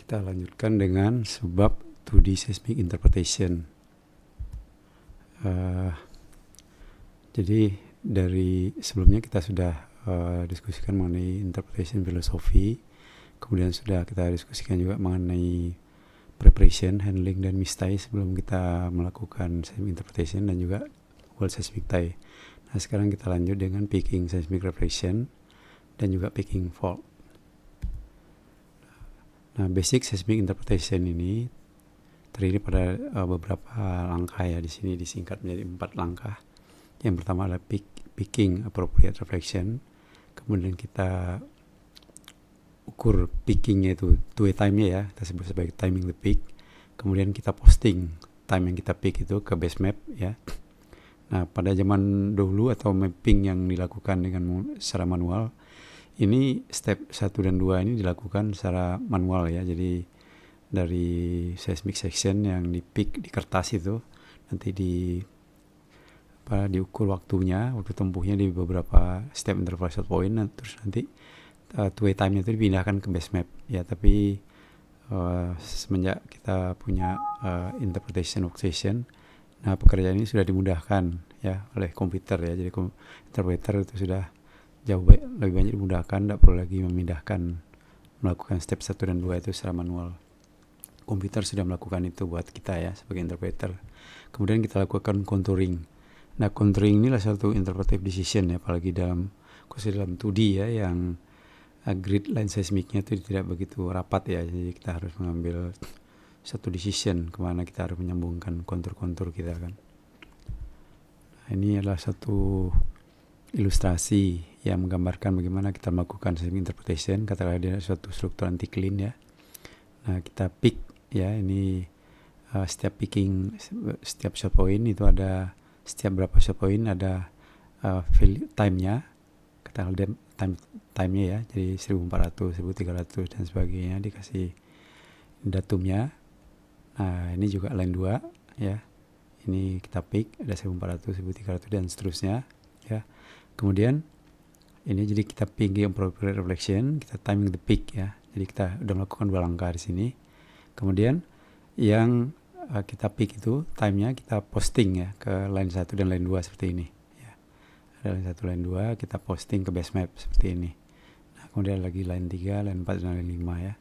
Kita lanjutkan dengan sebab 2D seismic interpretation. Jadi dari sebelumnya kita sudah diskusikan mengenai interpretation filosofi, kemudian sudah kita diskusikan juga mengenai preparation, handling, dan mistai sebelum kita melakukan seismic interpretation dan juga world seismic tie. Nah sekarang kita lanjut dengan picking seismic preparation dan juga picking fault. Nah, basic seismic interpretation ini terdiri pada beberapa langkah ya. Di sini disingkat menjadi 4 langkah. Yang pertama adalah picking appropriate reflection. Kemudian kita ukur pickingnya itu two-way time-nya ya, kita sebut sebagai timing the pick. Kemudian kita posting time yang kita pick itu ke base map ya. Nah, pada zaman dahulu atau mapping yang dilakukan dengan secara manual, ini step 1 dan 2 ini dilakukan secara manual ya. Jadi dari seismic section yang di pick di kertas itu nanti diukur waktu tempuhnya di beberapa step interval shot point, terus nanti two-way time-nya itu dipindahkan ke base map ya. Tapi semenjak kita punya interpretation workstation, nah pekerjaan ini sudah dimudahkan ya oleh komputer ya. Jadi interpreter itu sudah jauh lebih banyak dimudahkan, tidak perlu lagi melakukan step 1 dan 2 itu secara manual. Komputer sudah melakukan itu buat kita ya sebagai interpreter. Kemudian kita lakukan contouring. Nah, contouring ini adalah satu interpretive decision ya, apalagi khususnya dalam 2D ya, yang grid line seismiknya itu tidak begitu rapat ya. Jadi kita harus mengambil satu decision kemana kita harus menyambungkan kontur-kontur kita kan. Nah, ini adalah satu ilustrasi yang menggambarkan bagaimana kita melakukan seismic interpretation. Katakanlah dia suatu struktur anti-clean ya. Nah, kita pick ya, ini setiap picking, setiap shot point itu ada, setiap berapa shot point ada time-nya, katakanlah time-nya ya, jadi 1400, 1300 dan sebagainya, dikasih datumnya. Nah, ini juga line 2 ya. Ini kita pick ada 1400, 1300 dan seterusnya ya. Kemudian ini jadi kita picking appropriate reflection, kita timing the pick ya. Jadi kita udah melakukan 2 langkah di sini. Kemudian yang kita pick itu time-nya kita posting ya ke line 1 dan line 2 seperti ini ya. Ada line 1, line 2 kita posting ke base map seperti ini. Nah, kemudian lagi line 3, line 4 dan line 5 ya.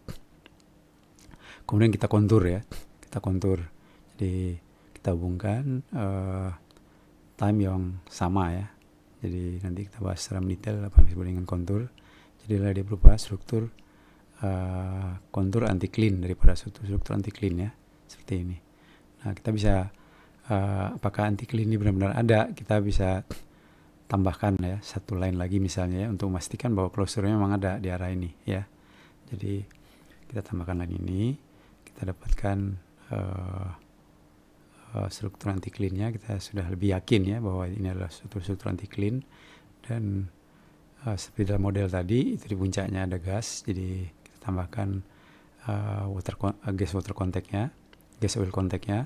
Kemudian kita kontur ya. Kita kontur. Jadi kita hubungkan time yang sama ya. Jadi nanti kita bahas secara mendetail apa yang disebut dengan kontur. Jadi dia berupa struktur kontur anti clean daripada struktur anti clean ya, seperti ini. Nah, kita bisa apakah anti clean ini benar-benar ada, kita bisa tambahkan ya satu line lagi misalnya ya, untuk memastikan bahwa closure-nya memang ada di arah ini ya. Jadi kita tambahkan line ini, kita dapatkan struktur anti clean-nya, kita sudah lebih yakin ya bahwa ini adalah struktur anti clean. Dan seperti dalam model tadi itu di puncaknya ada gas, jadi kita tambahkan gas water contact-nya, gas oil contact-nya,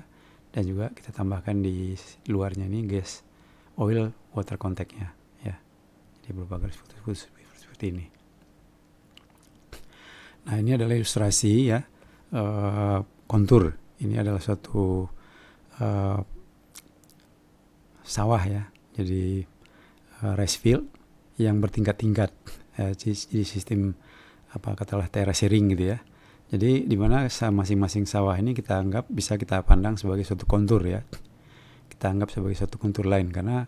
dan juga kita tambahkan di luarnya ini gas oil water contact-nya ya. Jadi berupa garis putus seperti ini. Nah, ini adalah ilustrasi ya, kontur. Ini adalah suatu sawah ya, jadi rice field yang bertingkat-tingkat ya, jadi sistem katakanlah terracing gitu ya. Jadi di mana masing-masing sawah ini bisa kita pandang sebagai suatu kontur ya. Kita anggap sebagai suatu kontur line karena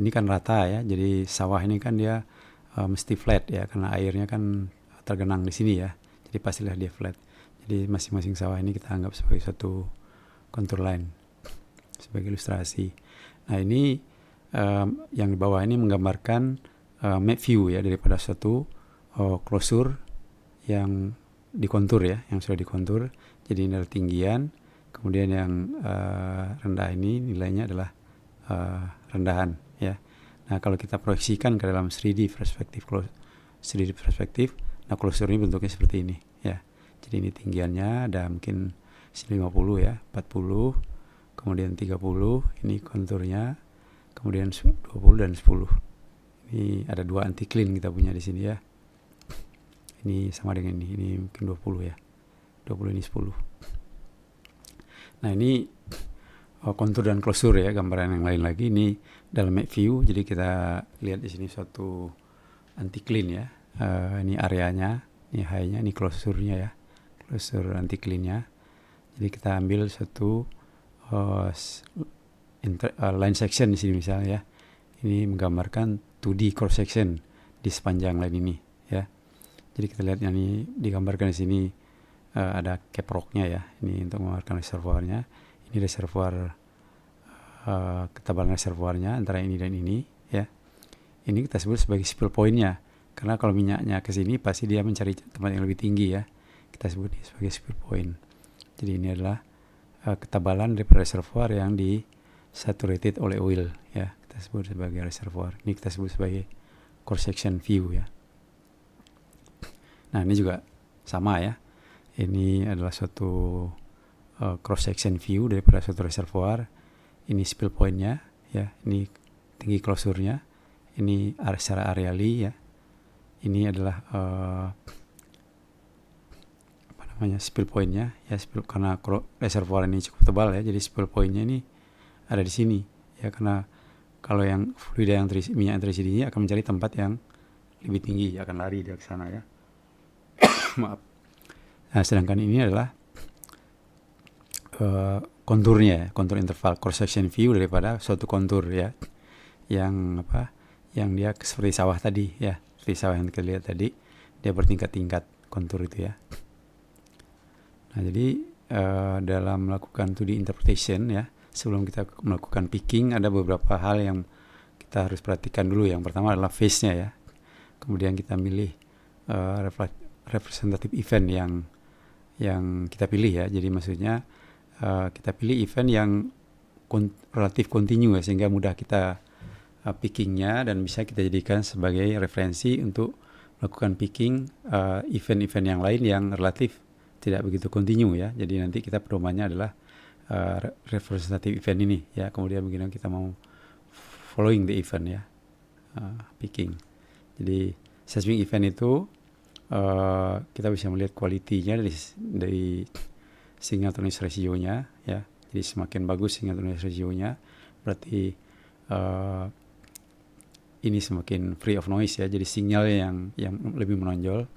ini kan rata ya. Jadi sawah ini kan dia mesti flat ya, karena airnya kan tergenang di sini ya. Jadi pastilah dia flat. Jadi masing-masing sawah ini kita anggap sebagai suatu kontur line sebagai ilustrasi. Nah, ini yang di bawah ini menggambarkan map view ya daripada suatu closure yang dikontur ya, yang sudah dikontur. Jadi ini adalah tinggian, kemudian yang rendah ini nilainya adalah rendahan ya. Nah, kalau kita proyeksikan ke dalam 3D perspektif, nah closure ini bentuknya seperti ini ya. Jadi ini tinggiannya ada mungkin 50 ya, 40, kemudian 30, ini konturnya, kemudian 20 dan 10. Ini ada 2 anti clean kita punya di sini ya. Ini sama dengan ini mungkin 20 ya. 20 ini 10. Nah ini kontur dan closure ya, gambaran yang lain lagi. Ini dalam map view, jadi kita lihat di sini suatu anti clean ya. Ini areanya, ini high-nya, ini closure-nya ya, closure anti clean-nya. Jadi kita ambil suatu line section di sini misalnya ya. Ini menggambarkan 2D cross section di sepanjang line ini ya. Jadi kita lihat ini digambarkan di sini ada caprock-nya ya. Ini untuk menggambarkan reservoirnya. Ini reservoir, ketebalan reservoirnya antara ini dan ini ya. Ini kita sebut sebagai spill point-nya, karena kalau minyaknya ke sini pasti dia mencari tempat yang lebih tinggi ya. Kita sebut ini sebagai spill point. Jadi ini adalah ketebalan dari reservoir yang disaturated oleh oil ya. Kita sebut sebagai reservoir. Ini kita sebut sebagai cross section view ya. Nah ini juga sama ya. Ini adalah suatu cross section view daripada suatu reservoir. Ini spill point-nya ya, ini tinggi closure-nya, ini secara areally ya. Ini adalah spill point-nya ya, karena reservoir ini cukup tebal ya, jadi spill point-nya ini ada di sini ya, karena kalau yang fluida yang terisi, minyak yang terisi ini akan mencari tempat yang lebih tinggi, akan lari dia ke sana ya. Maaf. Nah, sedangkan ini adalah konturnya, kontur interval cross section view daripada suatu kontur ya, yang dia seperti sawah tadi ya, seperti sawah yang kita lihat tadi, dia bertingkat-tingkat kontur itu ya. Nah jadi dalam melakukan 2D interpretation ya, sebelum kita melakukan picking ada beberapa hal yang kita harus perhatikan dulu. Yang pertama adalah phase-nya ya, kemudian kita milih representative event yang kita pilih ya. Jadi maksudnya kita pilih event yang relatif kontinu ya, sehingga mudah kita pickingnya dan bisa kita jadikan sebagai referensi untuk melakukan picking event-event yang lain yang relatif tidak begitu kontinu ya. Jadi nanti kita pedomannya adalah representative event ini ya. Kemudian bagaimana kita mau following the event ya, picking. Jadi seismic event itu kita bisa melihat kualitinya dari signal to noise ratio-nya ya. Jadi semakin bagus signal to noise ratio-nya, berarti ini semakin free of noise ya. Jadi sinyalnya yang lebih menonjol.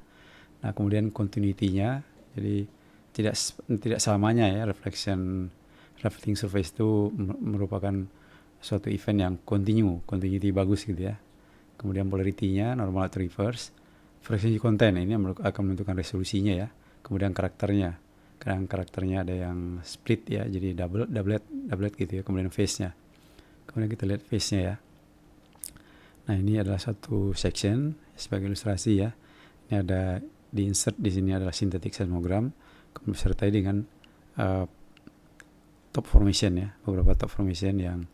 Nah, kemudian continuity-nya, jadi tidak selamanya ya reflecting surface itu merupakan suatu event yang continuity bagus gitu ya. Kemudian polarity-nya normal atau reverse. Frequency content ini akan menentukan resolusinya ya. Kemudian karakternya ada yang split ya, jadi doublet gitu ya. Kemudian phase-nya, kemudian kita lihat phase-nya ya. Nah ini adalah satu section sebagai ilustrasi ya. Ini ada di insert di sini adalah synthetic seismogram, kemudian disertai dengan top formation ya, beberapa top formation yang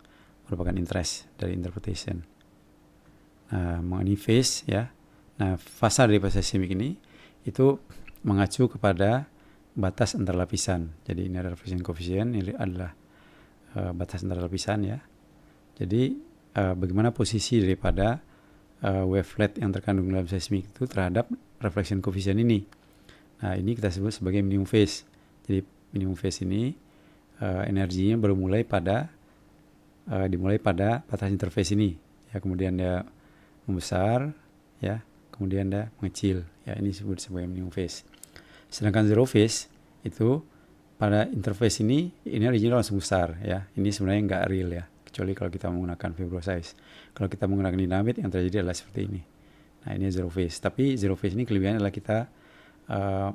merupakan interest dari interpretation. Nah mengenai phase ya. Nah fasa dari seismik ini itu mengacu kepada batas antar lapisan. Jadi ini adalah reflection coefficient, ini adalah batas antar lapisan ya. Jadi bagaimana posisi daripada wavelet yang terkandung dalam seismik itu terhadap reflection coefficient ini. Nah ini kita sebut sebagai minimum phase. Jadi minimum phase ini energinya baru dimulai pada batas interface ini ya, kemudian dia membesar ya, kemudian dia mengecil ya, ini disebut sebagai minimum phase. Sedangkan zero phase itu pada interface ini energinya langsung besar ya. Ini sebenarnya nggak real ya, kecuali kalau kita menggunakan fibrosize. Kalau kita menggunakan dinamit, yang terjadi adalah seperti ini. Nah ini zero phase. Tapi zero phase ini kelebihannya adalah kita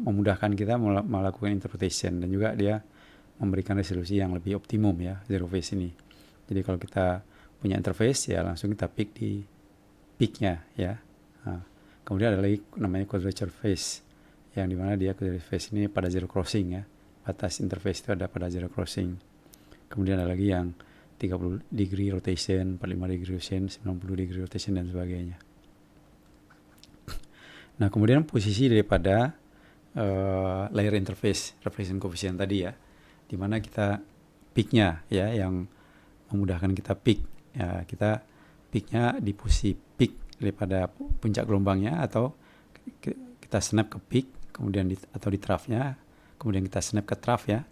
memudahkan kita melakukan interpretation, dan juga dia memberikan resolusi yang lebih optimum ya, zero phase ini. Jadi kalau kita punya interface ya langsung kita pick di peaknya ya. Nah, kemudian ada lagi namanya quadrature phase, yang dimana dia quadrature phase ini pada zero crossing ya. Batas interface itu ada pada zero crossing. Kemudian ada lagi yang 30 degree rotation, 45 degree rotation, 90 degree rotation dan sebagainya. Nah, kemudian posisi daripada layer interface reflection coefficient tadi ya, di mana kita peaknya ya, yang memudahkan kita peak ya, kita peaknya di posisi peak daripada puncak gelombangnya, atau kita snap ke peak kemudian atau di troughnya, kemudian kita snap ke trough ya,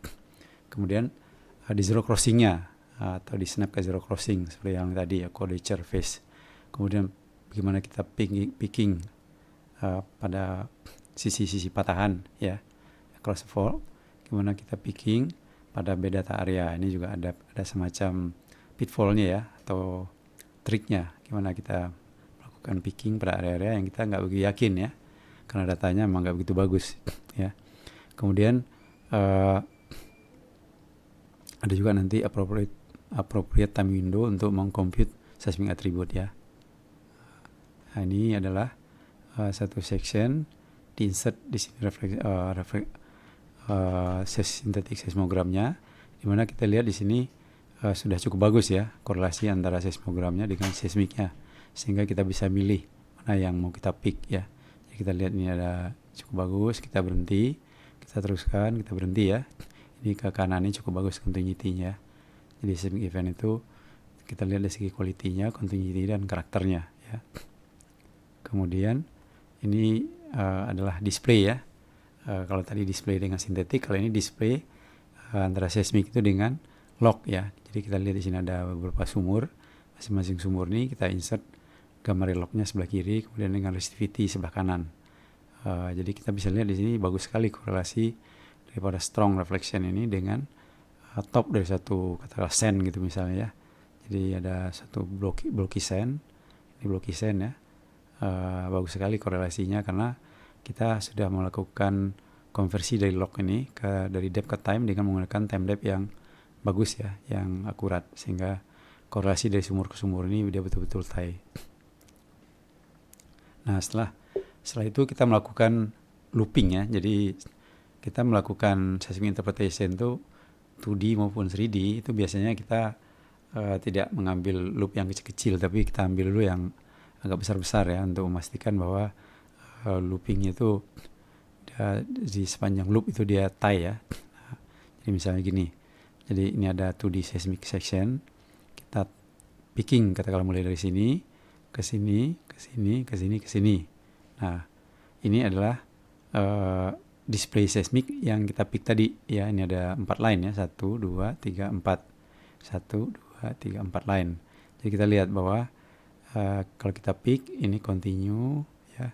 kemudian di zero crossingnya atau di snap ke zero crossing seperti yang tadi ya, quadrature phase. Kemudian bagaimana kita picking pada sisi-sisi patahan ya, across the fault, gimana kita picking pada B data area. Ini juga ada semacam pitfallnya ya, atau triknya, gimana kita melakukan picking pada area-area yang kita nggak begitu yakin ya, karena datanya memang nggak begitu bagus ya. Kemudian ada juga nanti appropriate time window untuk mengcompute seismic attribute ya. Nah, ini adalah satu section di-insert di sini synthetic seismogramnya, di mana kita lihat di sini sudah cukup bagus ya korelasi antara seismogramnya dengan seismiknya, sehingga kita bisa milih mana yang mau kita pick ya. Jadi kita lihat ini ada cukup bagus, kita berhenti, kita teruskan, kita berhenti ya. Ini ke kanan ini cukup bagus continuity-nya. Jadi seismic event itu kita lihat dari segi quality-nya, continuity dan karakternya ya. Kemudian ini adalah display ya. Kalau tadi display dengan sintetik, kalau ini display antara seismik itu dengan log ya. Jadi kita lihat di sini ada beberapa sumur, masing-masing sumur ini kita insert gambar lognya sebelah kiri, kemudian dengan resistivity sebelah kanan. Jadi kita bisa lihat di sini bagus sekali korelasi daripada strong reflection ini dengan top dari satu katakanlah sand gitu misalnya ya. Jadi ada satu blocky sand, ini blocky sand ya. Bagus sekali korelasinya karena kita sudah melakukan konversi dari log ini dari depth ke time dengan menggunakan time depth yang bagus ya, yang akurat, sehingga korelasi dari sumur ke sumur ini dia betul-betul tie. Nah setelah itu kita melakukan looping ya. Jadi kita melakukan seismic interpretation itu 2D maupun 3D itu biasanya kita tidak mengambil loop yang kecil-kecil, tapi kita ambil dulu yang agak besar-besar ya, untuk memastikan bahwa looping itu di sepanjang loop itu dia tie ya. Jadi misalnya gini, jadi ini ada 2D seismic section, kita picking katakanlah mulai dari sini ke sini ke sini ke sini ke sini. Nah ini adalah display seismic yang kita pick tadi ya. Ini ada 4 line ya, 1, 2, 3, 4, 1, 2, 3, 4 line. Jadi kita lihat bahwa kalau kita pick ini continue ya,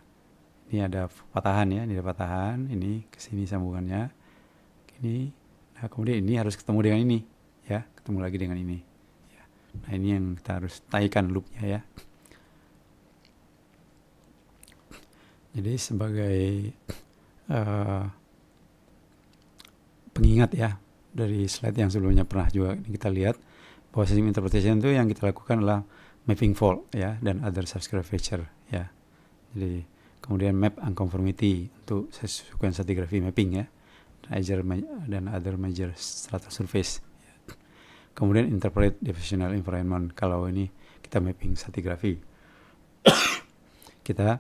ini ada patahan ya, ini ada patahan, ini kesini sambungannya ini. Nah kemudian ini harus ketemu dengan ini ya, ketemu lagi dengan ini ya. Nah ini yang kita harus taikan loopnya ya. Jadi sebagai pengingat ya dari slide yang sebelumnya pernah juga kita lihat bahwa seismic interpretation itu yang kita lakukan adalah mapping fault ya dan other subscribe feature ya. Jadi kemudian map unconformity untuk sequence stratigraphy mapping ya, dan other major strata surface ya. Kemudian interpret diffusional environment, kalau ini kita mapping stratigraphy. Kita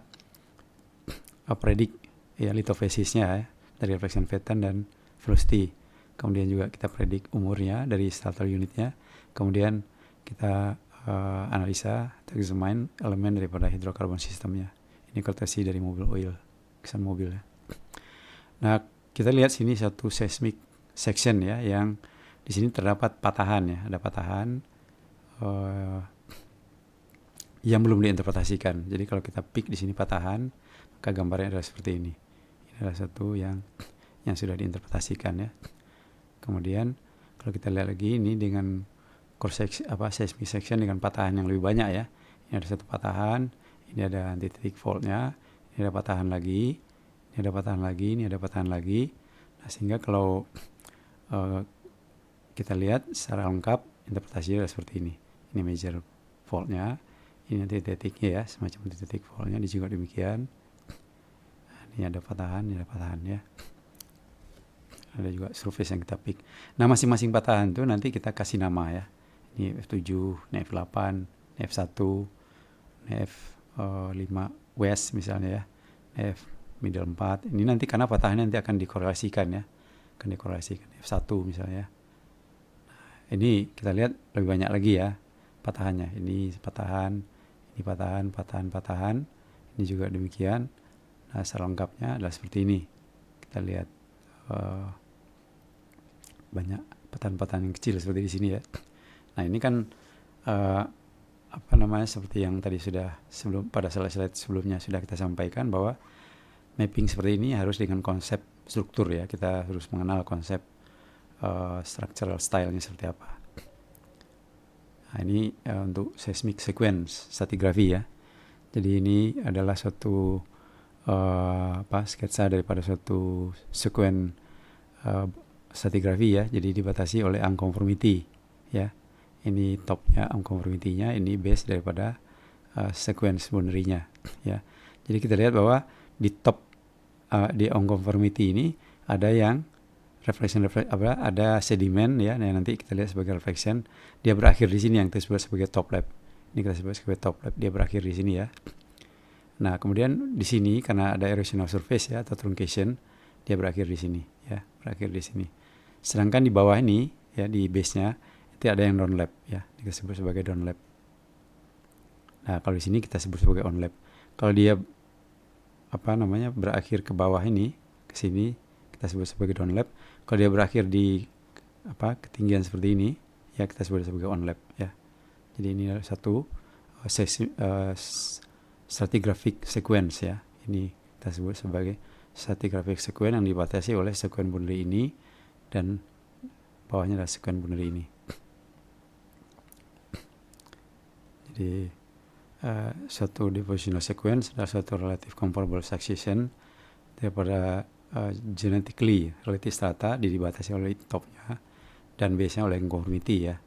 predict ya lithophasis-nya ya, dari reflection pattern dan velocity. Kemudian juga kita predik umurnya dari starter unitnya. Kemudian kita analisa atau examine elemen daripada hydrocarbon sistemnya. Ini courtesy dari mobil oil, kesan mobil ya. Nah kita lihat sini satu seismic section ya, yang di sini terdapat patahan ya, ada patahan yang belum diinterpretasikan. Jadi kalau kita pick di sini patahan, maka gambarnya adalah seperti ini. Ini adalah satu yang sudah diinterpretasikan ya. Kemudian kalau kita lihat lagi ini dengan seismic section dengan patahan yang lebih banyak ya. Ini ada satu patahan, ini ada antithetic faultnya, ini ada patahan lagi, ini ada patahan lagi, ini ada patahan lagi. Nah sehingga kalau kita lihat secara lengkap interpretasinya adalah seperti ini. Ini major faultnya, ini antitheticnya ya, semacam antithetic faultnya, ini juga demikian. Ini ada patahan, ini ada patahan ya. Ada juga surface yang kita pick. Nah masing-masing patahan itu nanti kita kasih nama ya. Ini F7, ini F8, ini F1, ini F5 West misalnya ya, F middle 4. Ini nanti karena patahannya nanti akan dikorelasikan ya. Akan dikorelasikan F1 misalnya. Nah, ini kita lihat lebih banyak lagi ya patahannya. Ini patahan, ini patahan, patahan, patahan. Ini juga demikian. Nah secara lengkapnya adalah seperti ini. Kita lihat banyak petahan-petahan yang kecil seperti di sini ya. Nah ini kan seperti yang tadi sudah pada slide sebelumnya sudah kita sampaikan, bahwa mapping seperti ini harus dengan konsep struktur ya. Kita harus mengenal konsep structural style-nya seperti apa. Nah ini untuk seismic sequence stratigraphy ya. Jadi ini adalah suatu sketsa daripada suatu sequence stratigraphy ya. Jadi dibatasi oleh unconformity ya. Ini topnya unconformity-nya, ini base daripada sequence boundary-nya ya. Jadi kita lihat bahwa di top di unconformity ini ada yang ada sedimen ya. Nah, nanti kita lihat sebagai reflection, dia berakhir di sini yang kita sebut sebagai top lap. Ini kita sebut sebagai top lap, dia berakhir di sini ya. Nah, kemudian di sini karena ada erosion of surface ya atau truncation, dia berakhir di sini ya, berakhir di sini. Sedangkan di bawah ini ya, di base-nya itu ada yang downlap ya, kita sebut sebagai downlap. Nah, kalau di sini kita sebut sebagai onlap. Kalau dia berakhir ke bawah ini, ke sini, kita sebut sebagai downlap. Kalau dia berakhir di ketinggian seperti ini ya, kita sebut sebagai onlap ya. Jadi ini adalah satu stratigraphic sequence ya. Ini kita sebut sebagai stratigraphic sequence yang dibatasi oleh sequence boundary ini, dan bawahnya adalah sequence boundary ini. Jadi suatu depositional sequence adalah suatu relative comparable succession daripada genetically relative strata dibatasi oleh topnya dan base-nya oleh conformity ya,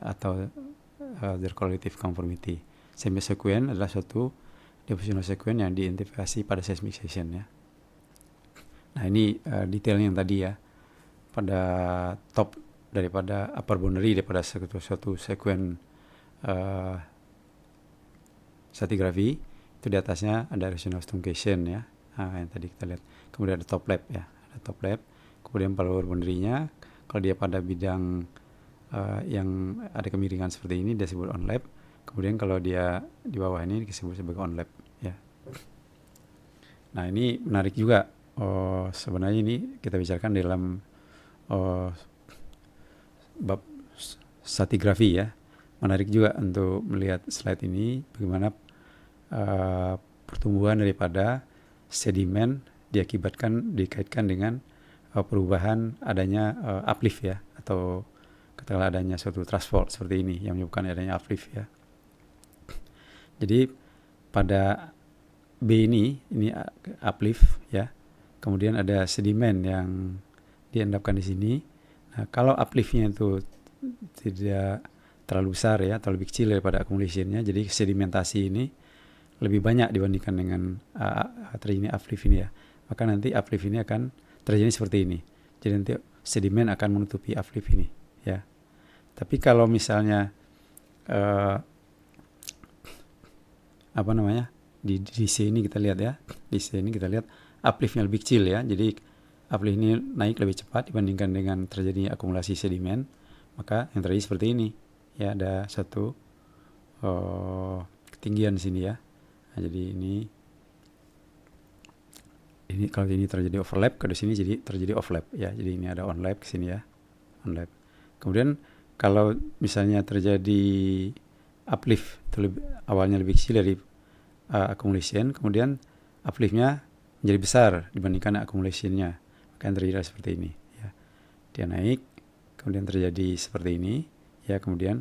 atau their correlative conformity. Seismic sequence adalah suatu depositional sequence yang diidentifikasi pada seismic section ya. Nah ini detailnya yang tadi ya, pada top daripada upper boundary daripada suatu sequence stratigraphy, itu di atasnya ada erosion of truncation ya. Nah, yang tadi kita lihat. Kemudian ada top lap ya, ada top lap. Kemudian lower boundary-nya, kalau dia pada bidang yang ada kemiringan seperti ini, dia disebut on lap. Kemudian kalau dia di bawah ini disebut sebagai on lap ya. Nah ini menarik juga. Sebenarnya ini kita bicarakan dalam bab stratigraphy ya. Menarik juga untuk melihat slide ini, bagaimana pertumbuhan daripada sedimen dikaitkan dengan perubahan adanya uplift ya, atau katakanlah adanya suatu thrust fault seperti ini yang menyebabkan adanya uplift ya. Jadi pada B ini uplift ya, kemudian ada sedimen yang diendapkan di sini. Nah, kalau upliftnya itu tidak terlalu besar ya, atau lebih kecil daripada accumulation-nya, jadi sedimentasi ini lebih banyak dibandingkan dengan terjadi uplift ini ya, maka nanti uplift ini akan terjadi seperti ini. Jadi nanti sedimen akan menutupi uplift ini ya. Tapi kalau misalnya di C ini kita lihat ya, di C ini kita lihat upliftnya lebih kecil ya, jadi uplift ini naik lebih cepat dibandingkan dengan terjadinya akumulasi sedimen, maka yang terjadi seperti ini ya, ada satu ketinggian di sini ya. Nah, jadi ini kalau ini terjadi overlap, ke sini jadi terjadi offlap ya. Jadi ini ada onlap ke sini ya, onlap. Kemudian kalau misalnya terjadi uplift itu awalnya lebih kecil dari accumulation, kemudian upliftnya menjadi besar dibandingkan accumulation-nya, maka yang terjadi seperti ini ya. Dia naik, kemudian terjadi seperti ini ya, kemudian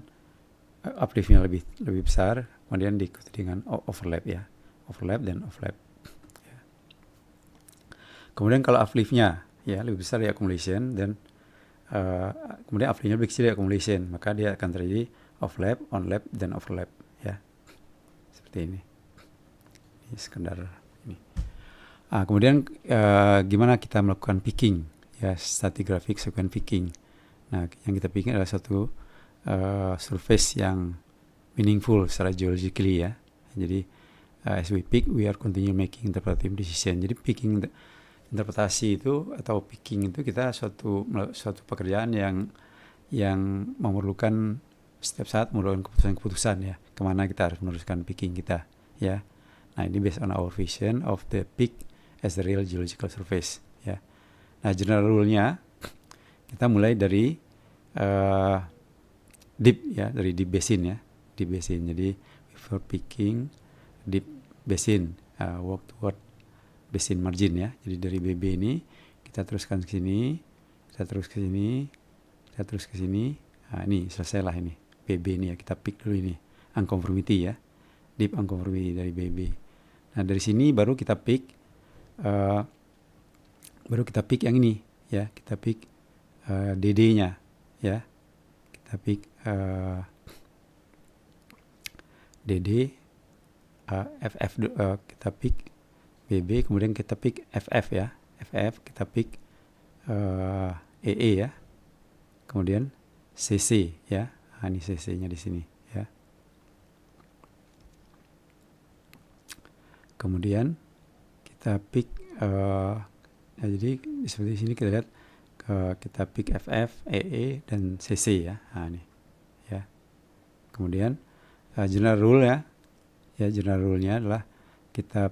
upliftnya lebih besar, kemudian diikuti dengan overlap ya, overlap dan offlap ya. Kemudian kalau upliftnya ya lebih besar dari accumulation, dan kemudian upliftnya lebih kecil dari accumulation, maka dia akan terjadi offlap, onlap, dan overlap ya, seperti ini. Ini sekedar ini. Kemudian gimana kita melakukan picking ya, stratigraphic sequence picking. Nah, yang kita picking adalah satu surface yang meaningful secara geologically ya. Jadi as we pick, we are continue making interpretive decision. Jadi picking interpretasi itu atau picking itu kita suatu pekerjaan yang memerlukan setiap saat memerlukan keputusan-keputusan ya, kemana kita harus meneruskan picking kita ya. Nah ini based on our vision of the peak as the real geological surface ya. Nah, general rule-nya kita mulai dari deep ya, dari deep basin ya, deep basin. Jadi before picking deep basin, work toward basin margin ya. Jadi dari BB ini kita teruskan ke sini, kita terus ke sini, kita terus ke sini. Nah, ini selesailah ini BB ini ya, kita pick dulu ini unconformity ya, deep unconformity dari BB. Nah, dari sini baru kita pick yang ini ya, kita pick DD-nya ya, kita pick DD, FF, kita pick BB, kemudian kita pick FF ya, FF kita pick EE ya, kemudian CC ya. Nah, ini CC-nya di sini ya. Kemudian kita pick ya, jadi seperti di sini kita lihat kita pick FF, EE dan CC ya. Nah, ini ya. Kemudian general rule ya. Ya, general rule-nya adalah kita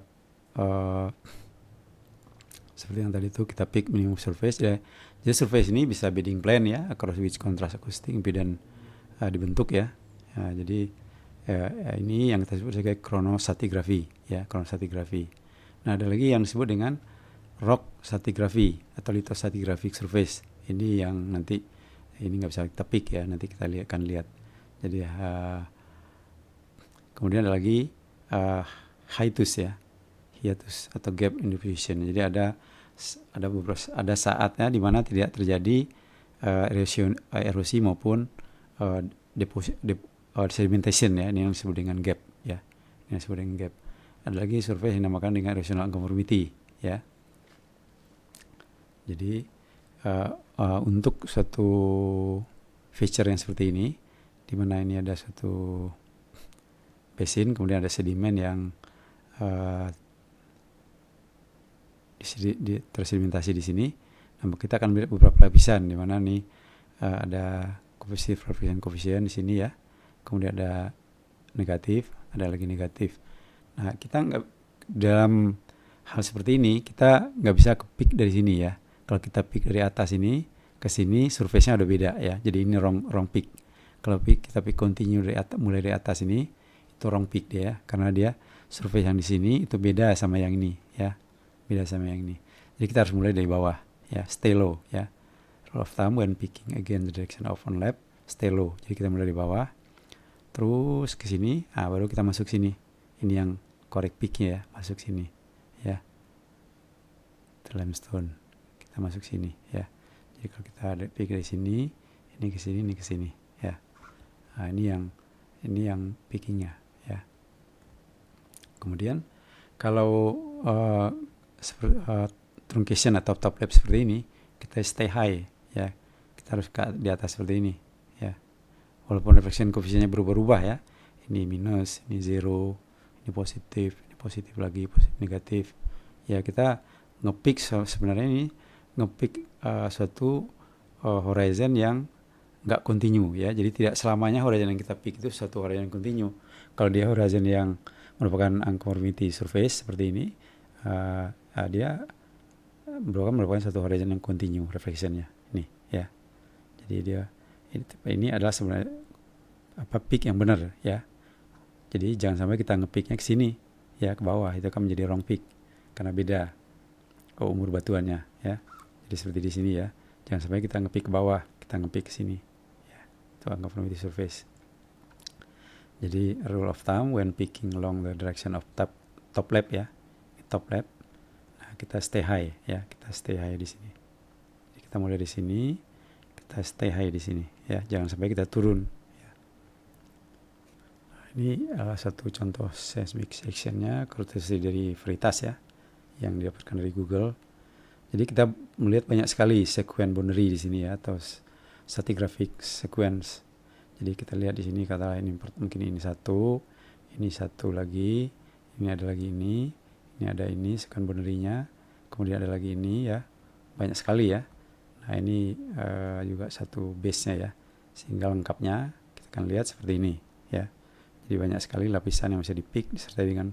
seperti yang tadi itu kita pick minimum surface ya. Jadi surface ini bisa bedding plane ya, across which contrast acoustic impedance dibentuk ya. Jadi ini yang kita sebut sebagai chronostratigraphy ya, chronostratigraphy. Nah, ada lagi yang disebut dengan rock stratigraphy atau lithostratigraphic surface. Ini yang nanti ini nggak bisa kita pick ya, nanti kita akan lihat. Jadi kemudian ada lagi hiatus ya, hiatus atau gap in diffusion. Jadi ada saatnya di mana tidak terjadi erosi maupun sedimentation ya, ini yang disebut dengan gap ya, ini yang disebut dengan gap. Ada lagi survei yang dinamakan dengan erosional unconformity ya. Jadi untuk suatu feature yang seperti ini, di mana ini ada suatu basin, kemudian ada sedimen yang tersedimentasi di sini. Nah, kita akan melihat beberapa lapisan di mana nih ada koefisien di sini ya. Kemudian ada negatif, ada lagi negatif. Nah, kita dalam hal seperti ini kita nggak bisa pick dari sini ya. Kalau kita pick dari atas ini ke sini, surface-nya udah beda ya. Jadi ini wrong pick. Kalau kita pick continue dari atas, mulai dari atas ini, itu wrong pick dia, karena dia surface yang di sini itu beda sama yang ini ya. Beda sama yang ini. Jadi kita harus mulai dari bawah ya, stay low ya. Rule of thumb when picking again the direction of on lap, stay low. Jadi kita mulai dari bawah, terus ke sini, baru kita masuk sini. Ini yang correct picknya ya, masuk sini ya. Limestone. Kita masuk sini ya. Jadi kalau kita ada pick dari sini, ini ke sini, ini ke sini ya. Nah, ini yang pickingnya ya. Kemudian kalau truncation atau top lap seperti ini, kita stay high ya. Kita harus di atas seperti ini ya. Walaupun reflection koefisiennya berubah-ubah ya. Ini minus, ini zero, ini positif lagi, positif negatif. Ya, kita ngepick sebenarnya ini ngepick suatu horizon yang nggak continue ya. Jadi tidak selamanya horizon yang kita pick itu suatu horizon yang continue. Kalau dia horizon yang merupakan unconformity surface seperti ini, dia merupakan suatu horizon yang continue reflectionnya ini ya. Jadi ini adalah sebenarnya pick yang benar ya. Jadi jangan sampai kita ngepicknya ke sini ya, ke bawah, itu akan menjadi wrong pick karena beda umur batuannya ya. Jadi seperti di sini ya, jangan sampai kita ngepick ke bawah, kita ngepick ke sini ya. Itu unconformity surface. Jadi rule of thumb when picking along the direction of top lap ya, top lap. Nah, kita stay high ya, kita stay high di sini. Jadi kita mulai di sini, kita stay high di sini ya, jangan sampai kita turun ya. Nah, ini satu contoh seismic sectionnya, courtesy dari Veritas ya, yang didapatkan dari Google. Jadi kita melihat banyak sekali sequence boundary di sini ya, atau stratigraphic sequence. Jadi kita lihat di sini katakanlah ini mungkin ini satu lagi, ini ada lagi ini ada ini sequence boundary-nya, kemudian ada lagi ini ya, banyak sekali ya. Nah, ini juga satu base-nya ya, sehingga lengkapnya kita akan lihat seperti ini ya. Jadi banyak sekali lapisan yang bisa di-pick disertai dengan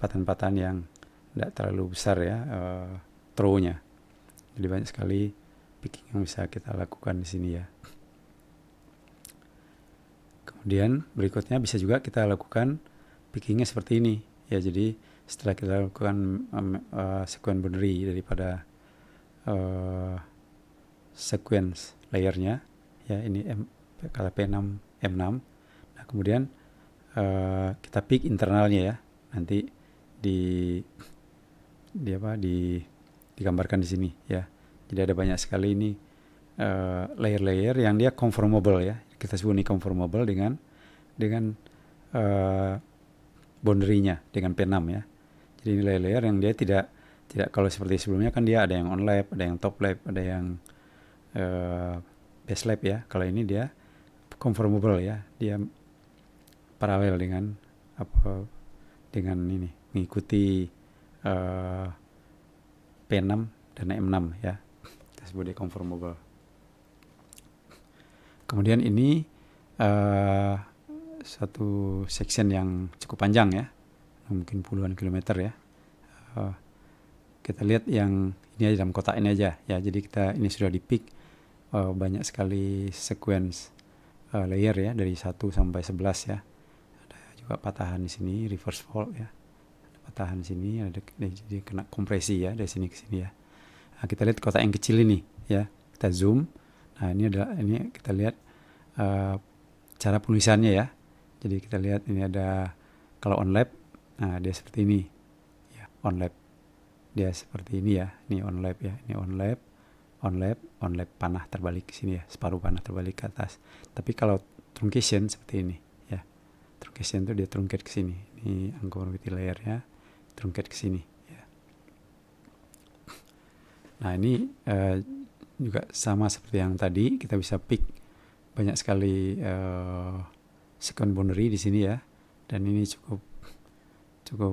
patahan-patahan yang tidak terlalu besar ya, throw-nya. Jadi banyak sekali picking yang bisa kita lakukan di sini ya. Kemudian berikutnya bisa juga kita lakukan pickingnya seperti ini ya. Jadi setelah kita lakukan sequence boundary daripada sequence layernya ya, ini kata P6 M6. Nah kemudian kita pick internalnya ya, nanti digambarkan di sini ya. Jadi ada banyak sekali ini layer-layer yang dia conformable ya. Kita sebut ini conformable dengan boundary-nya dengan P6 ya. Jadi ini layer-layer yang dia tidak kalau seperti sebelumnya kan dia ada yang on lap, ada yang top lap, ada yang base lap ya. Kalau ini dia conformable ya, dia paralel dengan ini mengikuti P6 dan M6 ya. Kita sebut dia conformable. Kemudian ini satu section yang cukup panjang ya, mungkin puluhan kilometer ya. Kita lihat yang ini aja dalam kotak ini aja ya. Jadi ini sudah di pick banyak sekali sequence layer ya, dari 1 sampai 11 ya. Ada juga patahan di sini, reverse fault ya. Ada patahan di sini, jadi kena kompresi ya dari sini ke sini ya. Nah, kita lihat kotak yang kecil ini ya. Kita zoom. Nah, ini kita lihat cara penulisannya ya. Jadi kita lihat ini ada kalau on lap, nah dia seperti ini ya, on lap. Dia seperti ini ya. Ini on lap ya. Ini on lap, panah terbalik ke sini ya, separuh panah terbalik ke atas. Tapi kalau truncation seperti ini ya. Truncation itu dia truncate ke sini. Ini unconformity layer-nya truncate ke sini ya. Nah, ini juga sama seperti yang tadi, kita bisa pick banyak sekali sequence boundary di sini ya. Dan ini cukup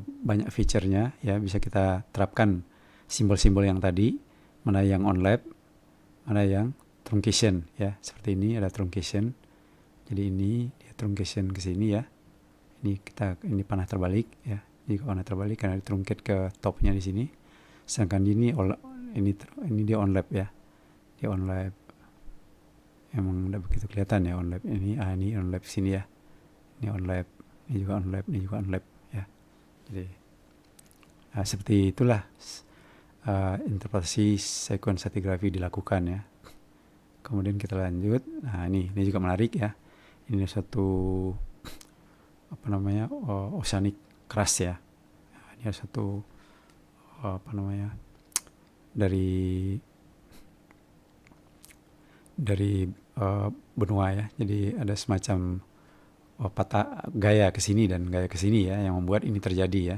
banyak feature-nya ya, bisa kita terapkan simbol-simbol yang tadi, mana yang on lap, mana yang truncation ya. Seperti ini ada truncation. Jadi ini dia truncation ke sini ya. Ini panah terbalik ya. Ini panah terbalik karena truncate ke topnya di sini. Sedangkan ini dia on lap ya. Dia on lap. Emang udah begitu kelihatan ya on lap. Ini on lap sini ya. Ini on lap, ini juga on lap, ini juga on lap ya. Jadi seperti itulah interpretasi sequence stratigraphy dilakukan ya. Kemudian kita lanjut. Nah, ini juga menarik ya. Ini satu oceanic crust ya. Nah, ini satu dari benua ya. Jadi ada semacam patah gaya ke sini dan gaya ke sini ya, yang membuat ini terjadi ya.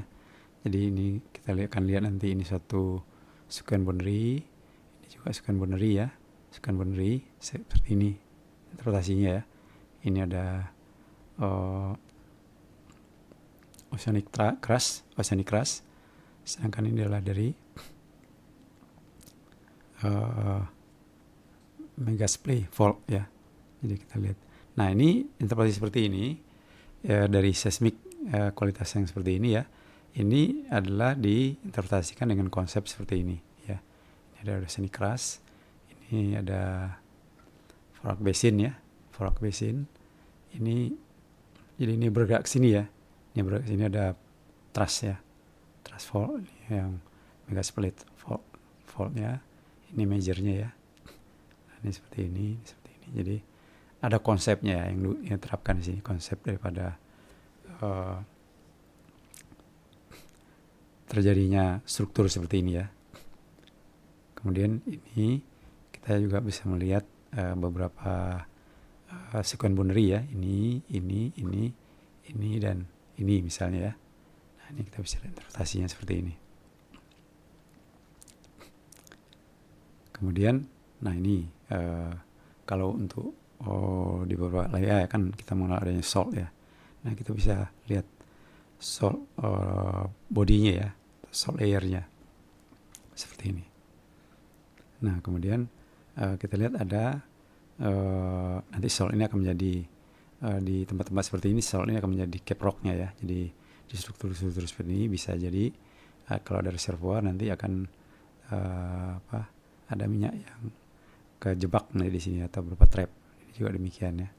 Jadi ini kita akan lihat nanti, ini satu sequence boundary, ini juga sequence boundary ya. Sequence boundary seperti ini interpretasinya ya. Ini ada oceanic crust. Sedangkan ini adalah dari megasplay fault ya. Jadi kita lihat. Nah, ini interpretasi seperti ini ya, dari seismik kualitas yang seperti ini ya. Ini adalah diinterpretasikan dengan konsep seperti ini ya. Ini ada oceanic crust, ini ada Forak basin ya. Forak basin ini, jadi ini bergerak ke sini ya. Ini bergerak ke sini, ada thrust ya. Thrust fault yang megasplit faultnya. Ini majornya ya. Nah, ini seperti ini. Jadi ada konsepnya ya, yang diterapkan di sini, konsep daripada terjadinya struktur seperti ini ya. Kemudian ini kita juga bisa melihat beberapa sequence boundary ya. Ini dan ini misalnya ya. Nah, ini kita bisa lihat interpretasinya seperti ini. Kemudian, nah ini kalau untuk di beberapa layer kan kita mengenal adanya salt ya. Nah, kita bisa lihat salt bodinya ya, salt layernya seperti ini. Nah, kemudian kita lihat ada nanti salt ini akan menjadi di tempat-tempat seperti ini, salt ini akan menjadi cap rocknya ya. Jadi di struktur-struktur seperti ini bisa jadi kalau ada reservoir nanti akan ada minyak yang kejebak di sini atau berupa trap. Ini juga demikian ya.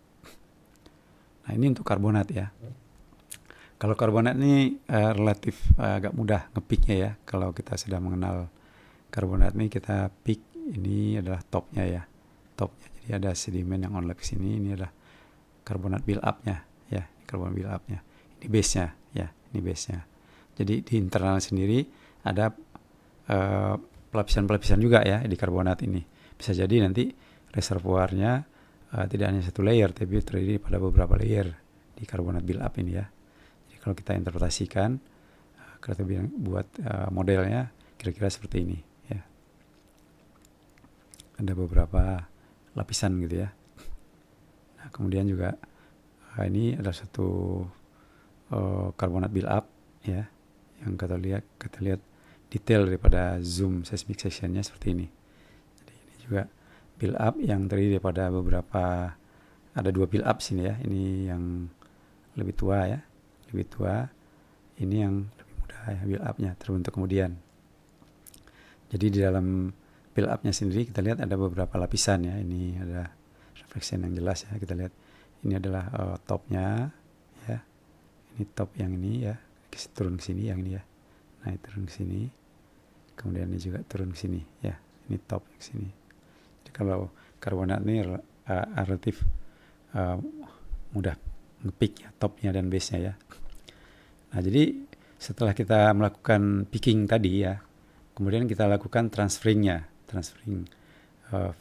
Nah ini untuk karbonat ya. Kalau karbonat ini relatif agak mudah ngepiknya ya. Kalau kita sudah mengenal karbonat ini, kita pick ini adalah topnya ya. Topnya, jadi ada sedimen yang on lap sini. Ini adalah karbonat build up-nya ya. Karbonat build up-nya. Ini base-nya ya. Ini base-nya. Jadi di internal sendiri ada pelapisan-pelapisan juga ya di karbonat ini. Bisa jadi nanti reservoirnya tidak hanya satu layer, tapi terdiri pada beberapa layer di karbonat build up ini ya. Jadi kalau kita interpretasikan, kita buat modelnya kira-kira seperti ini ya. Ada beberapa lapisan gitu ya. Nah, kemudian juga ini ada satu karbonat build up ya, yang kita lihat detail daripada zoom seismic sectionnya seperti ini. Jadi ini juga build up yang terdiri daripada beberapa, ada 2 build up sini ya. Ini yang lebih tua ya, lebih tua. Ini yang lebih muda ya, build up-nya terbentuk kemudian. Jadi di dalam build up-nya sendiri kita lihat ada beberapa lapisan ya. Ini ada reflection yang jelas ya. Kita lihat ini adalah topnya ya. Ini top yang ini ya. Turun ke sini yang ini ya. Nah, turun ke sini. Kemudian ini juga turun ke sini ya. Ini top ke sini. Jadi kalau karbonat ini relatif mudah ngepick ya, topnya dan base-nya ya. Nah, jadi setelah kita melakukan picking tadi ya, kemudian kita lakukan transferring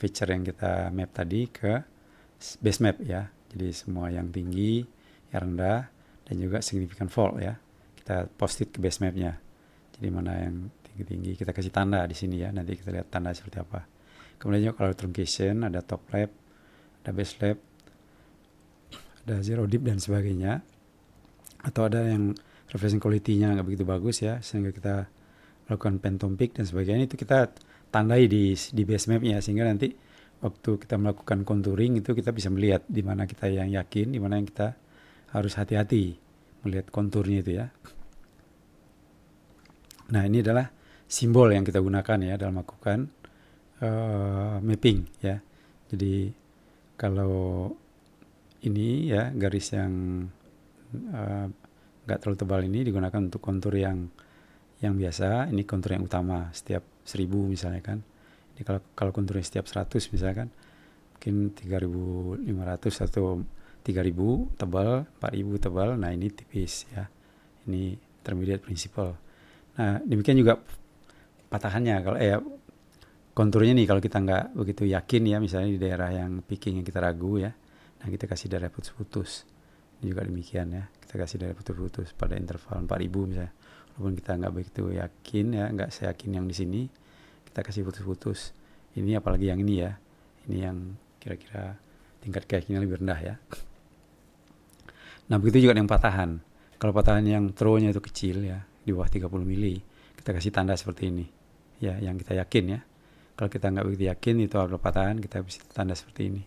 feature yang kita map tadi ke base map ya. Jadi semua yang tinggi, yang rendah, dan juga significant fault ya. Kita post it ke base mapnya. Jadi mana yang tinggi-tinggi kita kasih tanda di sini ya. Nanti kita lihat tanda seperti apa. Kemudian juga kalau truncation ada top lap, ada base lap, ada zero dip dan sebagainya. Atau ada yang reflection quality-nya nggak begitu bagus ya, sehingga kita melakukan phantom peak dan sebagainya. Itu kita tandai di base map-nya, sehingga nanti waktu kita melakukan contouring itu kita bisa melihat di mana kita yang yakin, di mana yang kita harus hati-hati melihat konturnya itu ya. Nah, ini adalah simbol yang kita gunakan ya dalam melakukan mapping ya. Jadi kalau ini ya garis yang nggak terlalu tebal ini digunakan untuk kontur yang biasa. Ini kontur yang utama setiap 1000 misalnya kan. Ini kalau konturnya setiap 100 misalkan mungkin 3500 atau 3000 tebal, 4000 tebal. Nah, ini tipis ya. Ini intermediate principle. Nah, demikian juga patahannya. Kalau konturnya nih kalau kita nggak begitu yakin ya, misalnya di daerah yang picking yang kita ragu ya, nah kita kasih daerah putus-putus. Ini juga demikian ya, kita kasih daerah putus-putus pada interval 4000 misalnya. Walaupun kita nggak begitu yakin ya, nggak seyakin yang di sini, kita kasih putus-putus. Ini apalagi yang ini ya, ini yang kira-kira tingkat keyakinan lebih rendah ya. Nah, begitu juga dengan patahan. Kalau patahan yang throw-nya itu kecil ya, di bawah 30 mili, kita kasih tanda seperti ini ya, yang kita yakin ya. Kalau kita nggak begitu yakin itu adalah patahan, kita kasih tanda seperti ini.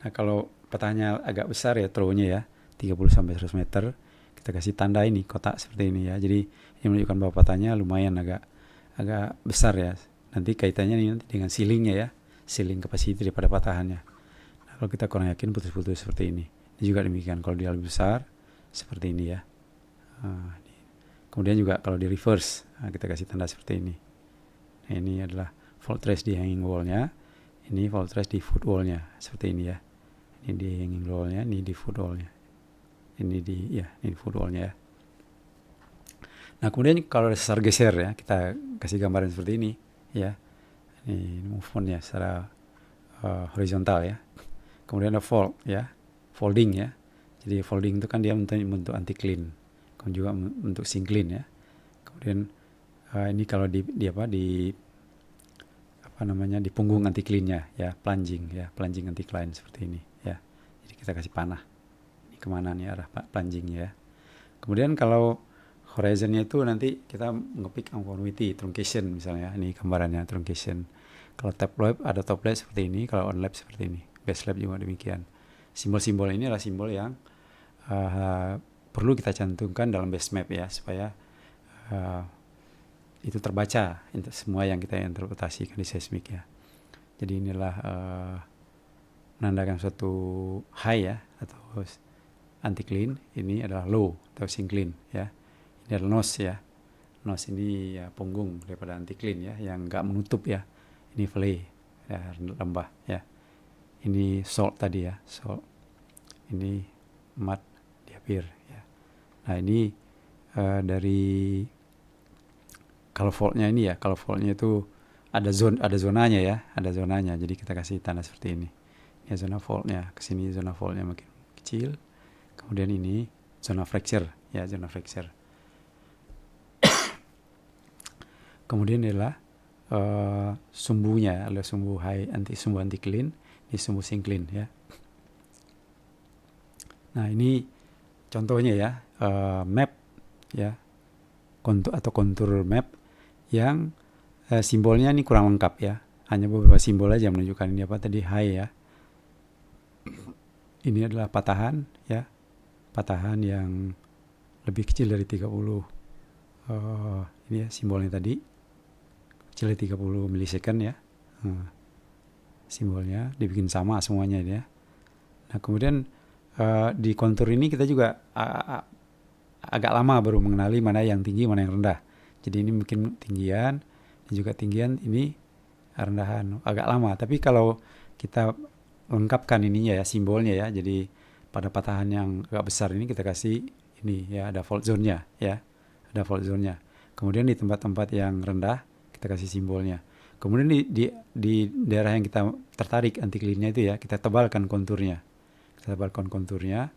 Nah, kalau patahannya agak besar ya, throw-nya ya 30-100 meter, kita kasih tanda ini kotak seperti ini ya. Jadi ini menunjukkan bahwa patahannya lumayan agak besar ya. Nanti kaitannya ini nanti dengan sealingnya ya, sealing capacity daripada patahannya. Nah, kalau kita kurang yakin putus-putus seperti ini. Ini juga demikian kalau dia lebih besar seperti ini ya. Kemudian juga kalau di reverse, kita kasih tanda seperti ini. Nah, ini adalah fault trace di hanging wall-nya. Ini fault trace di foot wall-nya seperti ini ya. Ini di hanging wall-nya, ini di foot wall-nya. Ini di foot wall-nya ya. Nah, kemudian kalau ada sesar geser ya, kita kasih gambaran seperti ini ya. Ini movement-nya secara horizontal ya. Kemudian ada fold ya, folding ya. Jadi folding itu kan dia bentuk anti-clean, kemudian juga bentuk syncline ya. Kemudian ini kalau di punggung anti-clean-nya ya, plunging anti-clean seperti ini ya. Jadi kita kasih panah. Ini kemana nih arah plunging-nya ya. Kemudian kalau horizon-nya itu nanti kita nge-pick unconformity, truncation misalnya. Ini gambarannya truncation. Kalau top lap ada top lap seperti ini, kalau on lap seperti ini. Base lap juga demikian. Simbol-simbol ini adalah simbol yang perlu kita cantumkan dalam base map ya, supaya itu terbaca semua yang kita interpretasikan di seismik ya. Jadi inilah menandakan suatu high ya, atau anti clean. Ini adalah low atau syncline ya. Ini adalah nose ya. Nose ini ya punggung daripada anti clean ya, yang nggak menutup ya. Ini fillet ya, lembah ya. Ini salt tadi ya, salt. Ini mud diapir ya. Nah ini dari kalau faultnya ini ya, kalau faultnya itu ada zonanya ya, ada zonanya. Jadi kita kasih tanda seperti ini. Ini zona faultnya, kesini zona faultnya makin kecil. Kemudian ini zona fracture ya, zona fracture. Kemudian adalah sumbunya, adalah sumbu sumbu anti clean, ini sumbu syncline ya. Nah ini contohnya ya, map ya, kontur map yang simbolnya ini kurang lengkap ya, hanya beberapa simbol aja menunjukkan ini apa tadi, high ya. Ini adalah patahan ya, patahan yang lebih kecil dari 30 ini ya simbolnya tadi, kecil dari 30 milisecond ya. Simbolnya dibikin sama semuanya ini ya. Nah kemudian di kontur ini kita juga agak lama baru mengenali mana yang tinggi mana yang rendah. Jadi ini mungkin tinggian, dan juga tinggian ini rendahan, agak lama. Tapi kalau kita lengkapkan ininya ya, simbolnya ya, jadi pada patahan yang agak besar ini kita kasih ini ya, ada fault zone-nya ya, ada fault zone-nya. Kemudian di tempat-tempat yang rendah kita kasih simbolnya. Kemudian di daerah yang kita tertarik anti clean-nya itu ya, kita tebalkan konturnya. Kita tebalkan konturnya.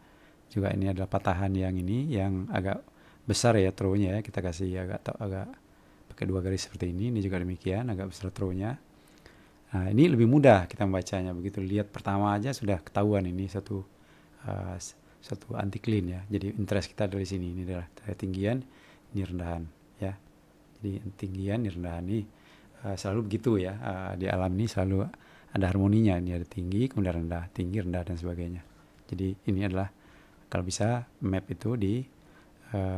Juga ini adalah patahan yang ini yang agak besar ya, throw-nya ya, kita kasih agak pakai 2 garis seperti ini. Ini juga demikian, agak besar throw-nya. Nah ini lebih mudah kita membacanya, begitu lihat pertama aja sudah ketahuan ini satu anti clean ya. Jadi interest kita dari sini, ini adalah tinggian, ini rendahan ya. Jadi tinggian, ini rendahan, ini selalu begitu ya, di alam ini selalu ada harmoninya, ini ada tinggi kemudian rendah, tinggi rendah dan sebagainya. Jadi ini adalah kalau bisa map itu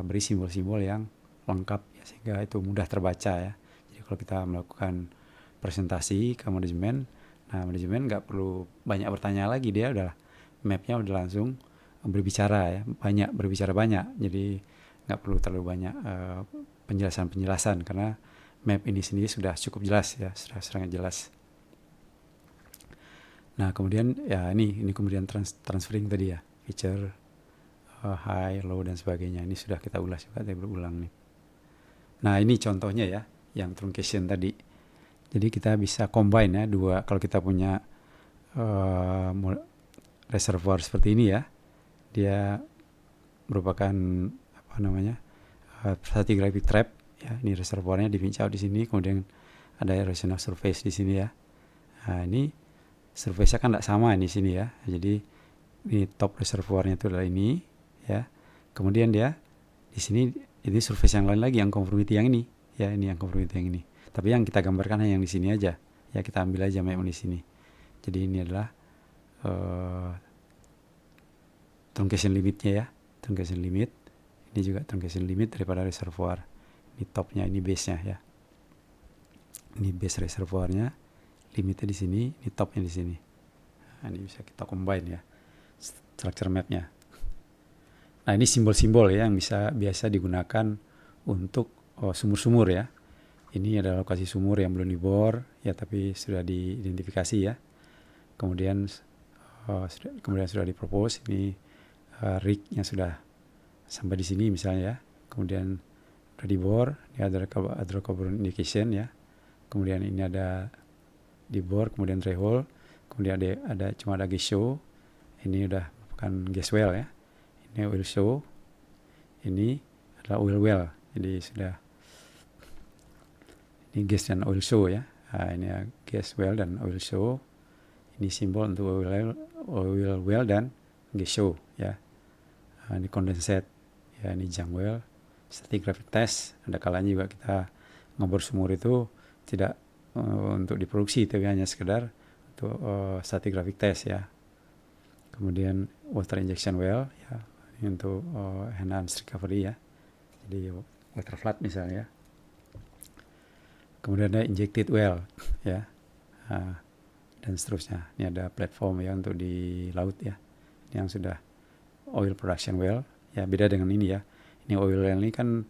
beri simbol-simbol yang lengkap ya, sehingga itu mudah terbaca ya. Jadi kalau kita melakukan presentasi ke manajemen, nah manajemen nggak perlu banyak bertanya lagi, dia udah mapnya udah langsung berbicara ya, berbicara banyak. Jadi nggak perlu terlalu banyak penjelasan karena map ini sendiri sudah cukup jelas ya, sudah sangat jelas. Nah kemudian ya ini kemudian transferring tadi ya, feature high, low dan sebagainya. Ini sudah kita ulas juga, saya berulang nih. Nah ini contohnya ya, yang truncation tadi. Jadi kita bisa combine ya dua, kalau kita punya reservoir seperti ini ya, dia merupakan apa namanya stratigraphic trap ya. Ini reservoirnya dipincau di sini, kemudian ada erosional surface di sini ya. Nah ini surface-nya kan tidak sama di sini ya. Jadi ini top reservoirnya itu adalah ini ya. Kemudian dia di sini ini surface yang lain lagi, yang conformity yang ini ya, ini yang conformity yang ini. Tapi yang kita gambarkan hanya yang di sini aja ya, kita ambil aja map di sini. Jadi ini adalah truncation limitnya ya, truncation limit. Ini juga truncation limit daripada reservoir. Ini topnya, ini base-nya ya. Ini base reservoirnya, limitnya di sini, ini topnya di sini. Nah, ini bisa kita combine ya, structure mapnya. Nah ini simbol-simbol ya yang biasa digunakan untuk sumur-sumur ya. Ini adalah lokasi sumur yang belum dibor ya, tapi sudah diidentifikasi ya. Kemudian sudah dipropose. Ini rig-nya sudah sampai di sini misalnya ya. Kemudian sudah dibor, ini ada hydrocarbon indication ya. Kemudian ini ada dibor, kemudian dry hole, kemudian cuma ada gas show. Ini udah merupakan gas well ya. Ini oil show. Ini adalah oil well. Jadi sudah ini gas dan oil show ya. Nah, ini ya, gas well dan oil show. Ini simbol untuk oil well dan gas show ya. Nah, ini condensate ya, ini junk well. Stratigraphic test, ada kalanya juga kita ngebor sumur itu tidak untuk diproduksi, tapi hanya sekedar untuk stratigraphic test ya. Kemudian water injection well ya, ini untuk enhanced recovery ya. Jadi water flood misalnya. Kemudian ada injected well ya. Nah, dan seterusnya. Ini ada platform ya untuk di laut ya, ini yang sudah oil production well ya, beda dengan ini ya. Ini oil well ini kan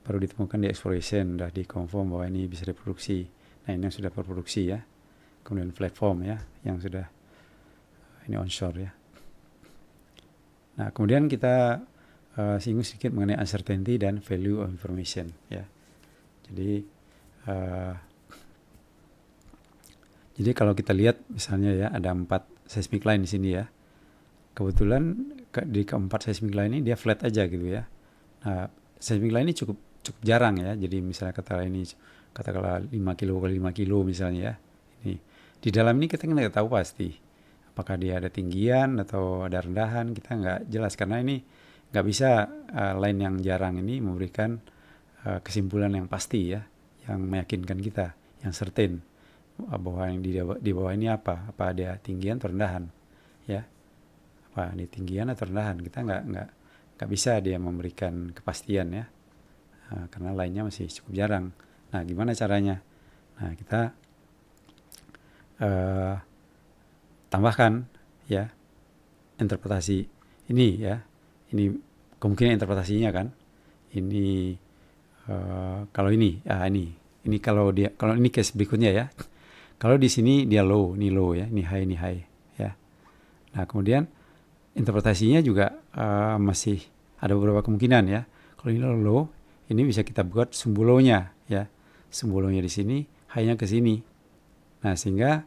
baru ditemukan di exploration, udah dikonfirm bahwa ini bisa diproduksi. Nah ini yang sudah berproduksi ya. Kemudian platform ya yang sudah ini onshore ya. Nah kemudian kita singgung sedikit mengenai uncertainty dan value of information ya. Jadi kalau kita lihat misalnya ya, ada 4 seismic line di sini ya. Kebetulan di keempat seismic line ini dia flat aja gitu ya. Nah, seismic line ini cukup jarang ya. Jadi misalnya katakanlah 5 kilo kali 5 kilo misalnya ya. Ini di dalam ini kita nggak tahu pasti apakah dia ada tinggian atau ada rendahan, kita nggak jelas karena ini nggak bisa line yang jarang ini memberikan kesimpulan yang pasti ya, yang meyakinkan kita, yang certain bahwa yang di bawah ini apa ada tinggian atau rendahan ya, apa ini tinggian atau rendahan, kita nggak bisa dia memberikan kepastian ya, karena lainnya masih cukup jarang. Nah gimana caranya? Nah kita tambahkan ya interpretasi ini ya, ini kemungkinan interpretasinya kan ini kalau ini kalau ini case berikutnya ya. Kalau di sini dia low, ini low ya, ini high ya. Nah kemudian interpretasinya juga masih ada beberapa kemungkinan ya. Kalau ini low, ini bisa kita buat sumbu low-nya ya, sumbu low-nya di sini, high-nya ke sini. Nah sehingga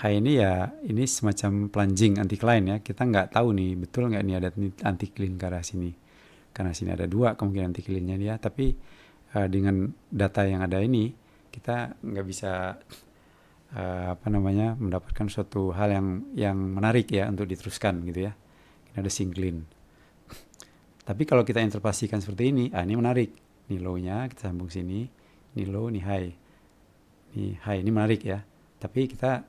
high ini ya ini semacam plunging anticline ya. Kita nggak tahu nih betul nggak ini ada anticline ke arah sini. Karena sini ada 2 kemungkinan anticline-nya dia. Tapi dengan data yang ada ini kita nggak bisa mendapatkan suatu hal yang menarik ya untuk diteruskan gitu ya. Ini ada syncline. Tapi kalau kita interpretasikan seperti ini, ini menarik. Ini low-nya kita sambung sini, ini low, ini high. Ini high, ini menarik ya. Tapi kita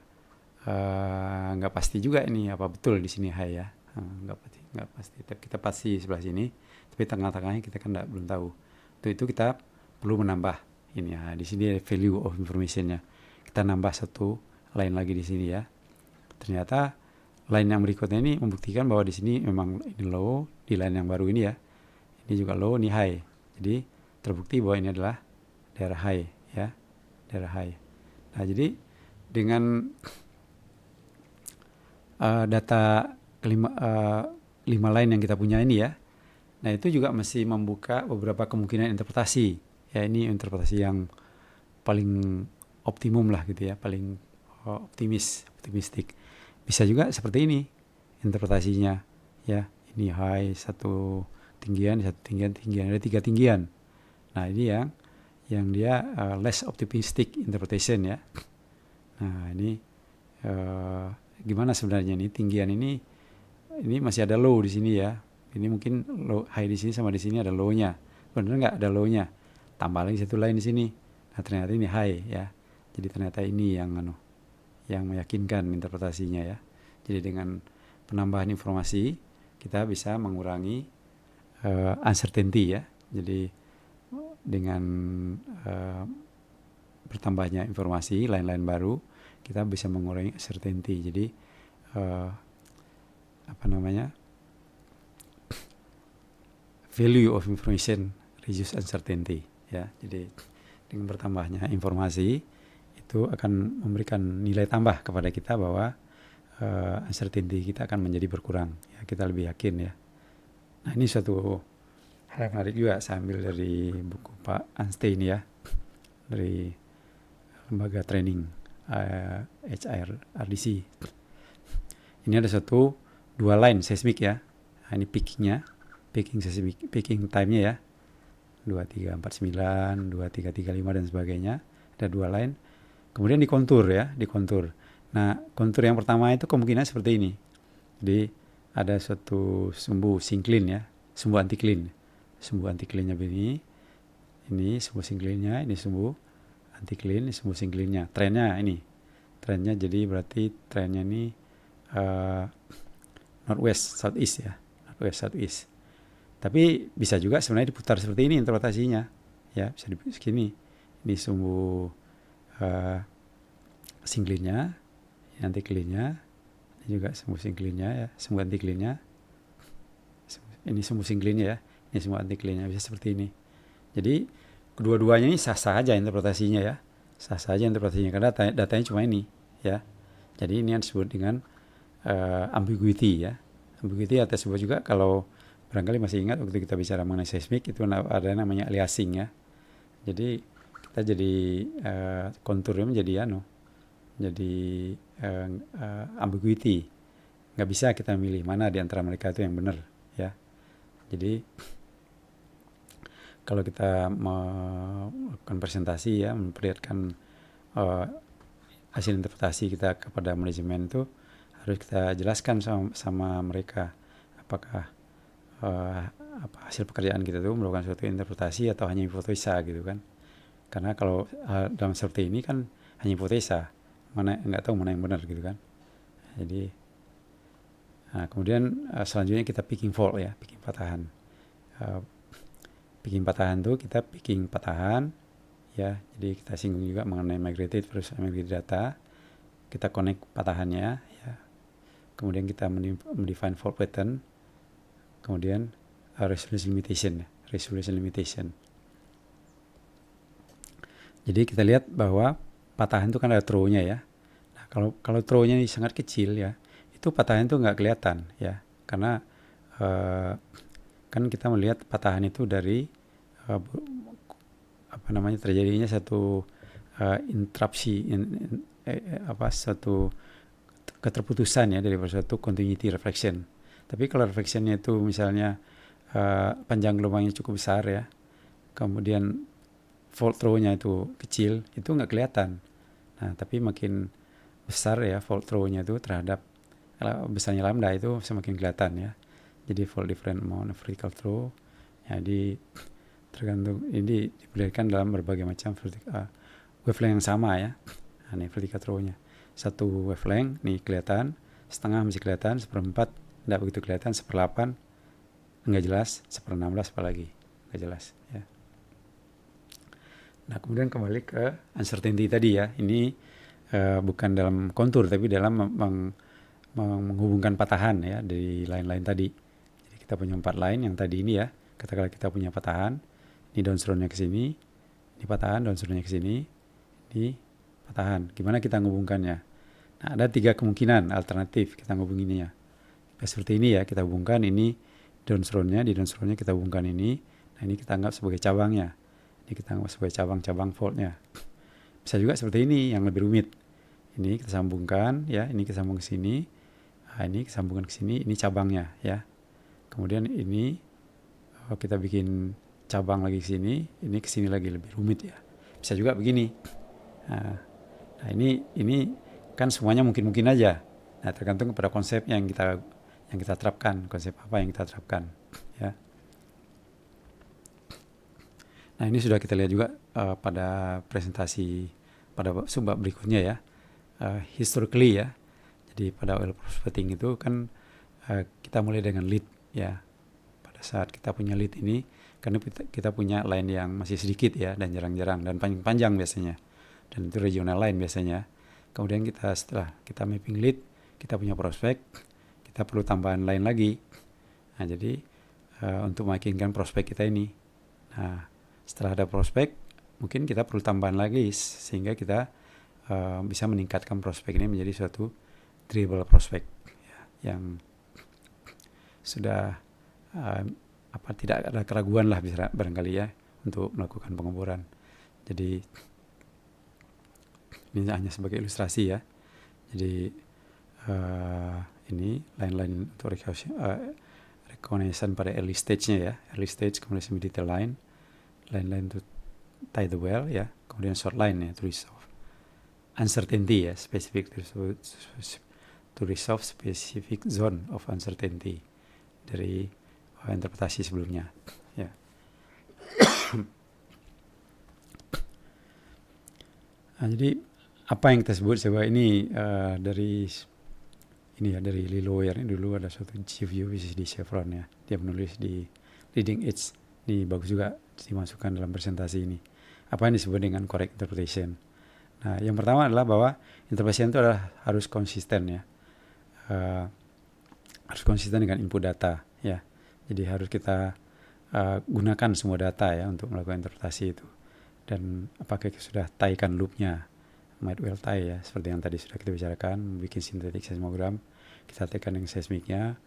nggak pasti juga ini apa betul di sini high ya. Nggak pasti. Tapi kita pasti sebelah sini. Tapi tengah-tengahnya kita kan belum tahu. Untuk itu kita perlu menambah ini ya. Di sini ada value of information-nya. Kita nambah satu line lagi di sini ya. Ternyata line yang berikutnya ini membuktikan bahwa di sini memang ini low, di line yang baru ini ya. Ini juga low, ini high. Jadi terbukti bahwa ini adalah daerah high ya, daerah high. Nah, jadi dengan data 5 line yang kita punya ini ya. Nah, itu juga masih membuka beberapa kemungkinan interpretasi. Ya, ini interpretasi yang paling optimum lah gitu ya, paling optimistik. Bisa juga seperti ini interpretasinya ya. Ini high, satu tinggian, ada 3 tinggian. Nah ini yang dia less optimistic interpretation ya. Nah ini gimana sebenarnya nih tinggian ini masih ada low di sini ya. Ini mungkin low, high di sini sama di sini ada low-nya. Benar nggak ada low-nya? Tambah lagi satu lain di sini. Nah ternyata ini high ya. Jadi ternyata ini yang meyakinkan interpretasinya ya. Jadi dengan penambahan informasi kita bisa mengurangi uncertainty ya. Jadi dengan bertambahnya informasi lain-lain baru kita bisa mengurangi uncertainty. Jadi value of information reduce uncertainty ya. Jadi dengan bertambahnya informasi itu akan memberikan nilai tambah kepada kita bahwa uncertainty kita akan menjadi berkurang ya, kita lebih yakin ya. Nah ini suatu hal yang menarik juga, saya ambil dari buku Pak Einstein ya, dari lembaga training HRDC. Ini ada 2 line seismik ya. Nah, ini peaking time-nya ya, 2349, 2335 dan sebagainya. Ada 2 line. Kemudian dikontur. Nah, kontur yang pertama itu kemungkinan seperti ini. Jadi ada suatu sumbu syncline ya, sumbu anticline. Sumbu anticline-nya begini. Ini sumbu syncline-nya, ini sumbu anticline, ini sumbu syncline-nya. Trennya ini. Trennya jadi berarti trennya ini northwest southeast ya. Northwest southeast. Tapi bisa juga sebenarnya diputar seperti ini interpretasinya. Ya, bisa segini. Ini sumbu syncline-nya, Ini anti clean-nya, ini juga semua clean-nya ya, semua anti clean-nya. Ini semua clean-nya ya, ini semua anti clean-nya, bisa seperti ini. Jadi kedua-duanya ini sah-sah aja interpretasinya ya, sah-sah aja interpretasinya karena datanya cuma ini ya. Jadi ini yang disebut dengan ambiguity ya. Ambiguity atau disebut juga, kalau barangkali masih ingat waktu kita bicara mengenai seismik itu ada namanya aliasing ya. Jadi kita jadi konturnya menjadi jadi ambiguity. Nggak bisa kita milih mana di antara mereka itu yang benar ya. Jadi kalau kita melakukan presentasi ya, memperlihatkan hasil interpretasi kita kepada manajemen, itu harus kita jelaskan sama mereka apakah hasil pekerjaan kita itu melakukan suatu interpretasi atau hanya hipotesa gitu kan. Karena kalau dalam seperti ini kan hanya hipotesa, mana nggak tahu mana yang benar gitu kan. Jadi kemudian selanjutnya kita picking fault ya, picking patahan. Picking patahan tuh kita picking patahan ya. Jadi kita singgung juga mengenai migrated versus migrated data. Kita connect patahannya ya. Kemudian kita mendefine fault pattern. Kemudian resolution limitation ya, resolution limitation. Jadi kita lihat bahwa patahan itu kan ada throw-nya ya. Nah, kalau throw-nya ini sangat kecil ya, itu patahan itu nggak kelihatan ya, karena kan kita melihat patahan itu dari terjadinya satu interupsi, satu keterputusan ya dari suatu continuity reflection. Tapi kalau reflectionnya itu misalnya panjang gelombangnya cukup besar ya, kemudian fault throw-nya itu kecil, itu nggak kelihatan. Nah, tapi makin besar ya fault throw-nya itu terhadap besarnya lambda itu semakin kelihatan ya. Jadi fault different amount of vertical throw. Jadi tergantung, ini diperlihatkan dalam berbagai macam wavelength yang sama ya. Nah, ini vertical throw-nya. Satu wavelength nih kelihatan, setengah masih kelihatan, seperempat tidak begitu kelihatan, 1/8 enggak jelas, 1/16 apalagi enggak jelas ya. Nah, kemudian kembali ke uncertainty tadi ya. Ini bukan dalam kontur tapi dalam menghubungkan patahan ya dari line-line tadi. Jadi kita punya 4 line yang tadi ini ya. Katakanlah kita punya patahan, ini downstream-nya ke sini, ini patahan, downstream-nya ke sini, ini patahan. Gimana kita menghubungkannya? Nah, ada 3 kemungkinan alternatif kita menghubunginya. Seperti ini ya, kita hubungkan ini downstream-nya, di downstream-nya kita hubungkan ini. Nah, ini kita anggap sebagai cabangnya. Ini kita anggap sebagai cabang-cabang fault-nya. Bisa juga seperti ini yang lebih rumit. Ini kita sambungkan ya, ini kita sambung ke sini. Nah, ini kita sambungkan ke sini, ini cabangnya ya. Kemudian ini kita bikin cabang lagi ke sini, ini ke sini lagi, lebih rumit ya. Bisa juga begini. Nah, ini kan semuanya mungkin aja. Nah, tergantung kepada konsep yang kita terapkan, konsep apa yang kita terapkan ya. Nah, ini sudah kita lihat juga pada presentasi pada subbab berikutnya ya. Historically ya. Jadi pada oil prospecting itu kan kita mulai dengan lead ya. Pada saat kita punya lead ini, karena kita punya line yang masih sedikit ya dan jarang-jarang dan panjang biasanya. Dan itu regional line biasanya. Kemudian setelah kita mapping lead, kita punya prospek, kita perlu tambahan line lagi. Nah, jadi untuk meyakinkan prospek kita ini. Nah, setelah ada prospek, mungkin kita perlu tambahan lagi sehingga kita bisa meningkatkan prospek ini menjadi suatu drivable prospek ya, yang sudah tidak ada keraguan lah bisa barangkali ya untuk melakukan pengeboran. Jadi ini hanya sebagai ilustrasi ya. Jadi ini line-line untuk reconnaissance pada early stage-nya ya, early stage, kemudian semi detail line to tie the well ya, kemudian short line ya to resolve uncertainty ya, specific to resolve specific zone of uncertainty dari interpretasi sebelumnya ya. Nah, jadi apa yang kita sebut sebagai ini dari Lee Lawyer ini dulu ada suatu chief view di Chevron ya, dia menulis di leading edge, ini bagus juga dimasukkan dalam presentasi ini. Apa yang disebut dengan correct interpretation? Nah, yang pertama adalah bahwa interpretation itu adalah harus konsisten ya. Harus konsisten dengan input data ya. Jadi harus kita gunakan semua data ya untuk melakukan interpretasi itu. Dan apakah kita sudah taikan loopnya, might well tie ya, seperti yang tadi sudah kita bicarakan, bikin synthetic seismogram, kita taikan dengan seismiknya,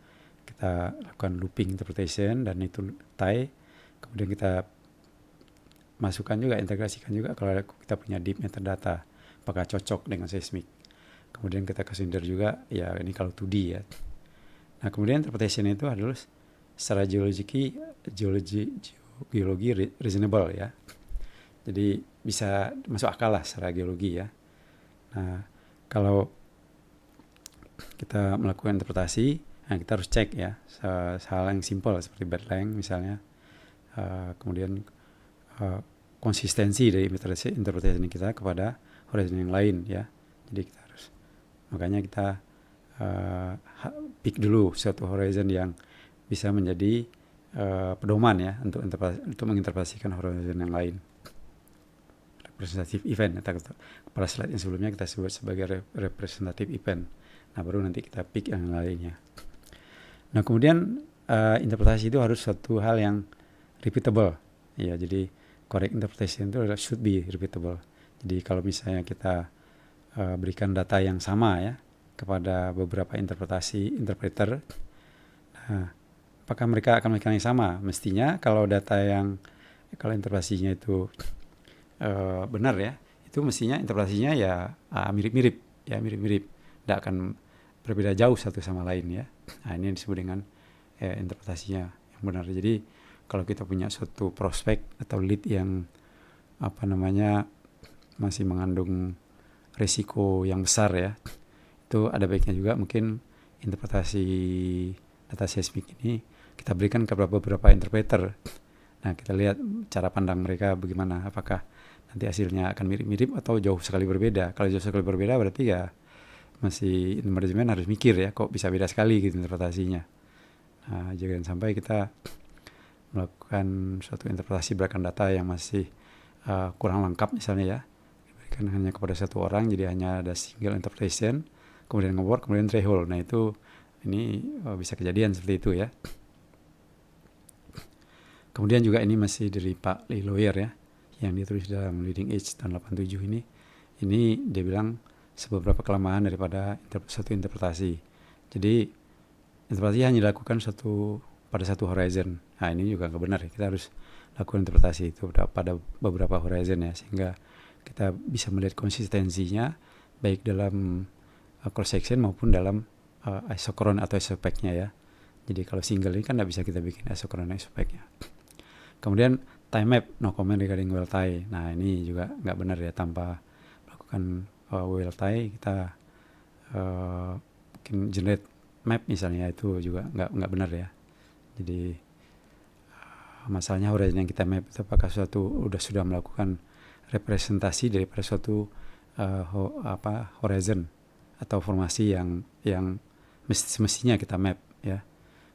kita lakukan looping interpretation dan itu tie, kemudian kita masukkan juga, integrasikan juga kalau kita punya deep metadata, apakah cocok dengan seismik. Kemudian kita consider juga ya ini kalau 2D ya. Nah kemudian interpretation itu adalah secara geologi reasonable ya. Jadi bisa masuk akal lah secara geologi ya. Nah kalau kita melakukan interpretasi, nah kita harus cek ya hal yang simple seperti bed length misalnya, kemudian konsistensi dari interpretasi kita kepada horizon yang lain ya. Jadi kita harus, makanya kita pick dulu suatu horizon yang bisa menjadi pedoman ya untuk menginterpretasikan horizon yang lain. Representative event, pada slide yang sebelumnya kita sebut sebagai representative event. Nah baru nanti kita pick yang lainnya. Nah kemudian interpretasi itu harus suatu hal yang repeatable ya. Jadi correct interpretation itu should be repeatable. Jadi kalau misalnya kita berikan data yang sama ya kepada beberapa interpreter, nah apakah mereka akan melakukan yang sama? Mestinya kalau kalau interpretasinya itu benar ya, itu mestinya interpretasinya ya mirip-mirip, tidak akan berbeda jauh satu sama lain ya. Nah ini disebut dengan interpretasinya yang benar. Jadi kalau kita punya suatu prospek atau lead yang masih mengandung risiko yang besar ya, itu ada baiknya juga mungkin interpretasi data seismik ini kita berikan kepada beberapa interpreter. Nah kita lihat cara pandang mereka bagaimana, apakah nanti hasilnya akan mirip-mirip atau jauh sekali berbeda. Kalau jauh sekali berbeda berarti ya masih manajemen harus mikir ya, kok bisa beda sekali gitu interpretasinya. Nah jangan sampai kita melakukan suatu interpretasi berdasarkan data yang masih kurang lengkap misalnya ya, diberikan hanya kepada satu orang, jadi hanya ada single interpretation, kemudian nge-work, kemudian threshold. Nah ini bisa kejadian seperti itu ya. Kemudian juga ini masih dari Pak Lee Lawyer ya, yang ditulis dalam Leading Edge tahun 87 ini dia bilang beberapa kelemahan daripada satu interpretasi. Jadi interpretasi hanya dilakukan pada satu horizon. Nah ini juga nggak benar ya, kita harus lakukan interpretasi itu pada beberapa horizon ya, sehingga kita bisa melihat konsistensinya baik dalam cross section maupun dalam isochron atau isopecnya ya. Jadi kalau single ini kan nggak bisa kita bikin isochron isopecnya. Kemudian time map, no comment regarding well tie. Nah ini juga nggak benar ya, tanpa melakukan well tie kita mungkin generate map misalnya, itu juga nggak benar ya. Jadi masalahnya horizon yang kita map itu apakah sudah melakukan representasi daripada suatu horizon atau formasi yang semestinya kita map ya.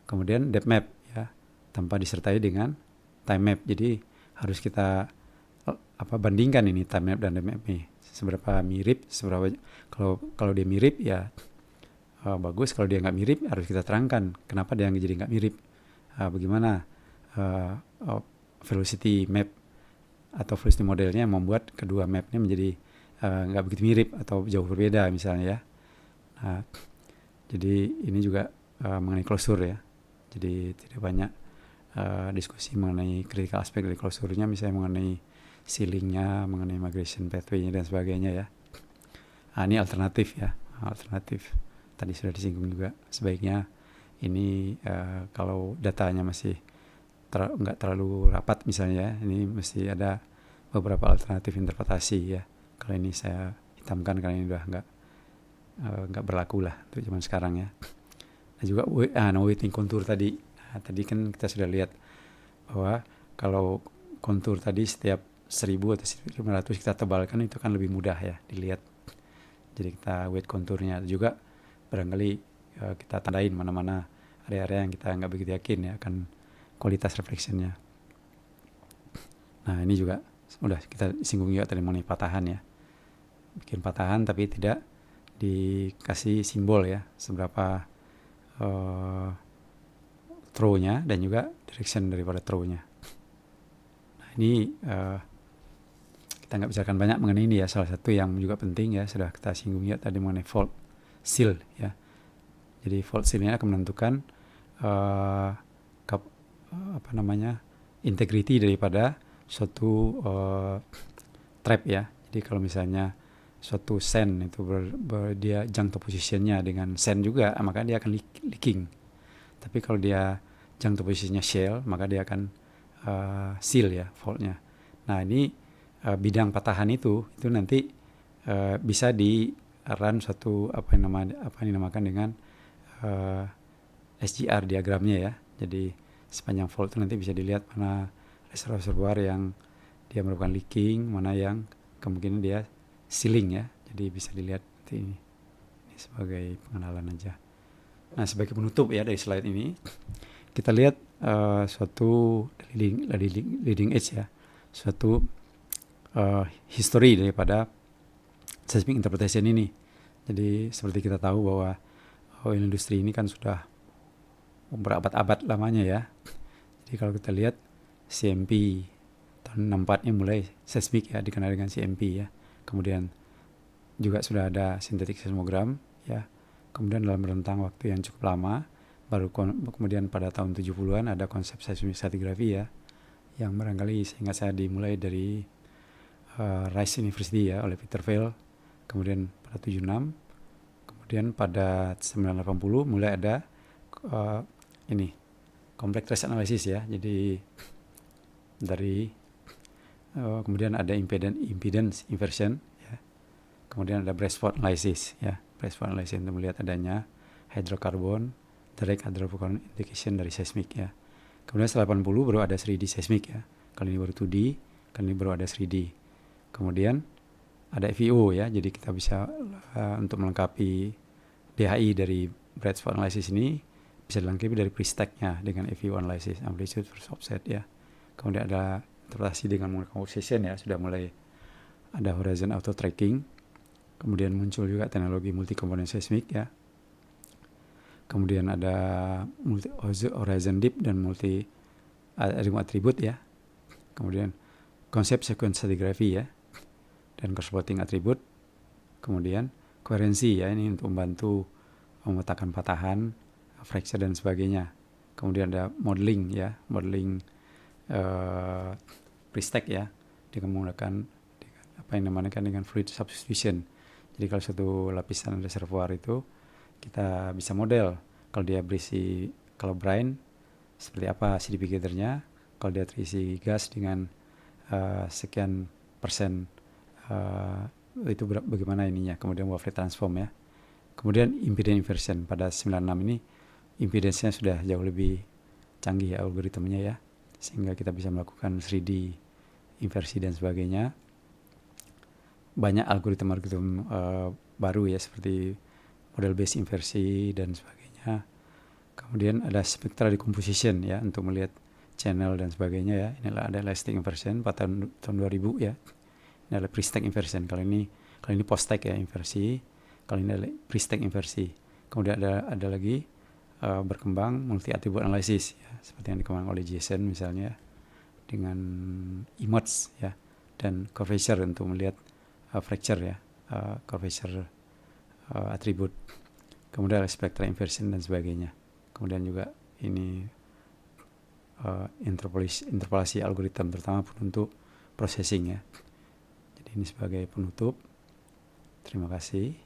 Kemudian depth map ya, tanpa disertai dengan time map. Jadi harus kita bandingkan ini time map dan depth map nih, seberapa mirip, kalau dia mirip ya bagus, kalau dia nggak mirip harus kita terangkan kenapa dia jadi nggak mirip, bagaimana velocity map atau velocity modelnya membuat kedua mapnya menjadi nggak begitu mirip atau jauh berbeda misalnya ya. Nah, jadi ini juga mengenai closure ya. Jadi tidak banyak diskusi mengenai critical aspek dari closure-nya, misalnya mengenai sealingnya, mengenai migration pathway-nya dan sebagainya ya. Nah, ini alternatif ya, alternatif. Tadi sudah disinggung juga, sebaiknya ini kalau datanya masih nggak terlalu rapat misalnya ya, ini mesti ada beberapa alternatif interpretasi ya. Kalau ini saya hitamkan karena ini udah nggak berlaku lah untuk zaman sekarang ya. Nah juga weighting kontur tadi. Nah, tadi kan kita sudah lihat bahwa kalau kontur tadi setiap 1000 atau 1500 kita tebalkan, itu kan lebih mudah ya dilihat. Jadi kita weight konturnya juga barangkali kita tandain mana-mana area-area yang kita nggak begitu yakin ya akan kualitas reflectionnya. Nah ini juga udah kita singgung juga tadi mengenai patahan ya. bikin patahan tapi tidak dikasih simbol ya, seberapa throw-nya dan juga direction daripada throw-nya. Nah ini kita nggak bicarakan banyak mengenai ini ya. Salah satu yang juga penting ya, sudah kita singgung ya tadi mengenai fault seal ya. Jadi fault seal ini akan menentukan integrity daripada suatu trap ya. Jadi kalau misalnya suatu sand itu dia juncture positionnya dengan sand juga, maka dia akan leaking. Tapi kalau dia juncture positionnya shell, maka dia akan seal ya faultnya. Nah ini bidang patahan itu nanti bisa di run suatu apa yang dinamakan dengan SGR diagramnya ya. Jadi sepanjang fault itu nanti bisa dilihat mana reservoir yang dia merupakan leaking, mana yang kemungkinan dia sealing ya. Jadi bisa dilihat ini sebagai pengenalan aja. Nah sebagai penutup ya dari slide ini, kita lihat suatu leading edge ya, suatu history daripada seismic interpretation ini. Jadi seperti kita tahu bahwa oil industry ini kan sudah berabad-abad lamanya ya. Jadi kalau kita lihat CMP tahun 64-nya mulai seismik ya, dikenal dengan CMP ya. Kemudian juga sudah ada synthetic seismogram ya. Kemudian dalam rentang waktu yang cukup lama, baru kemudian pada tahun 70-an ada konsep seismic stratigraphy ya, yang barangkali seingat saya dimulai dari Rice University ya oleh Peter Vail. Kemudian pada 76, kemudian pada 1980 mulai ada complex trace analysis ya. Jadi dari kemudian ada impedance inversion ya. Kemudian ada Bracewell analysis ya. Bracewell analysis untuk melihat adanya hydrocarbon, direct hydrocarbon indication dari seismik ya. Kemudian setelah 80 baru ada 3D seismik ya. Kali ini baru 2D, kali ini baru ada 3D. Kemudian ada FEO ya. Jadi kita bisa untuk melengkapi DHI dari Bracewell analysis ini bisa dilengkapi dari pre-stack-nya dengan FEO analysis, amplitude versus offset ya. Kemudian ada interpretasi dengan menggunakan obsession ya, sudah mulai ada horizon auto tracking. Kemudian muncul juga teknologi multi component seismic ya. Kemudian ada multi horizon deep dan multi attribute ya. Kemudian konsep sequence stratigraphy ya, dan corresponding attribute. Kemudian koherensi ya, ini untuk membantu memetakan patahan, fracture dan sebagainya. Kemudian ada modeling ya, modeling pre-stack ya, dengan menggunakan apa yang dinamakan dengan fluid substitution. Jadi kalau satu lapisan reservoir itu kita bisa model kalau dia berisi, kalau brine seperti apa CDP gidernya, kalau dia terisi gas dengan sekian persen itu bagaimana ininya, kemudian wavelet transform ya. Kemudian impedance inversion pada 96 ini impedance-nya sudah jauh lebih canggih ya algoritmenya ya, sehingga kita bisa melakukan 3D inversi dan sebagainya. Banyak algoritma baru ya, seperti model based inversi dan sebagainya. Kemudian ada spectral decomposition ya, untuk melihat channel dan sebagainya ya. Inilah ada elastic inversion pada tahun 2000 ya. Ini adalah pre-stack inversion. Kali ini post-stack ya inversi. Kali ini adalah pre-stack inversi. Kemudian ada lagi berkembang multi attribute analysis ya, seperti yang dikembangkan oleh Jason misalnya dengan IMODS ya, dan curvature untuk melihat fracture ya, curvature attribute. Kemudian ada spectral inversion dan sebagainya. Kemudian juga ini interpolasi algoritma, terutama untuk processing ya. Jadi ini sebagai penutup. Terima kasih.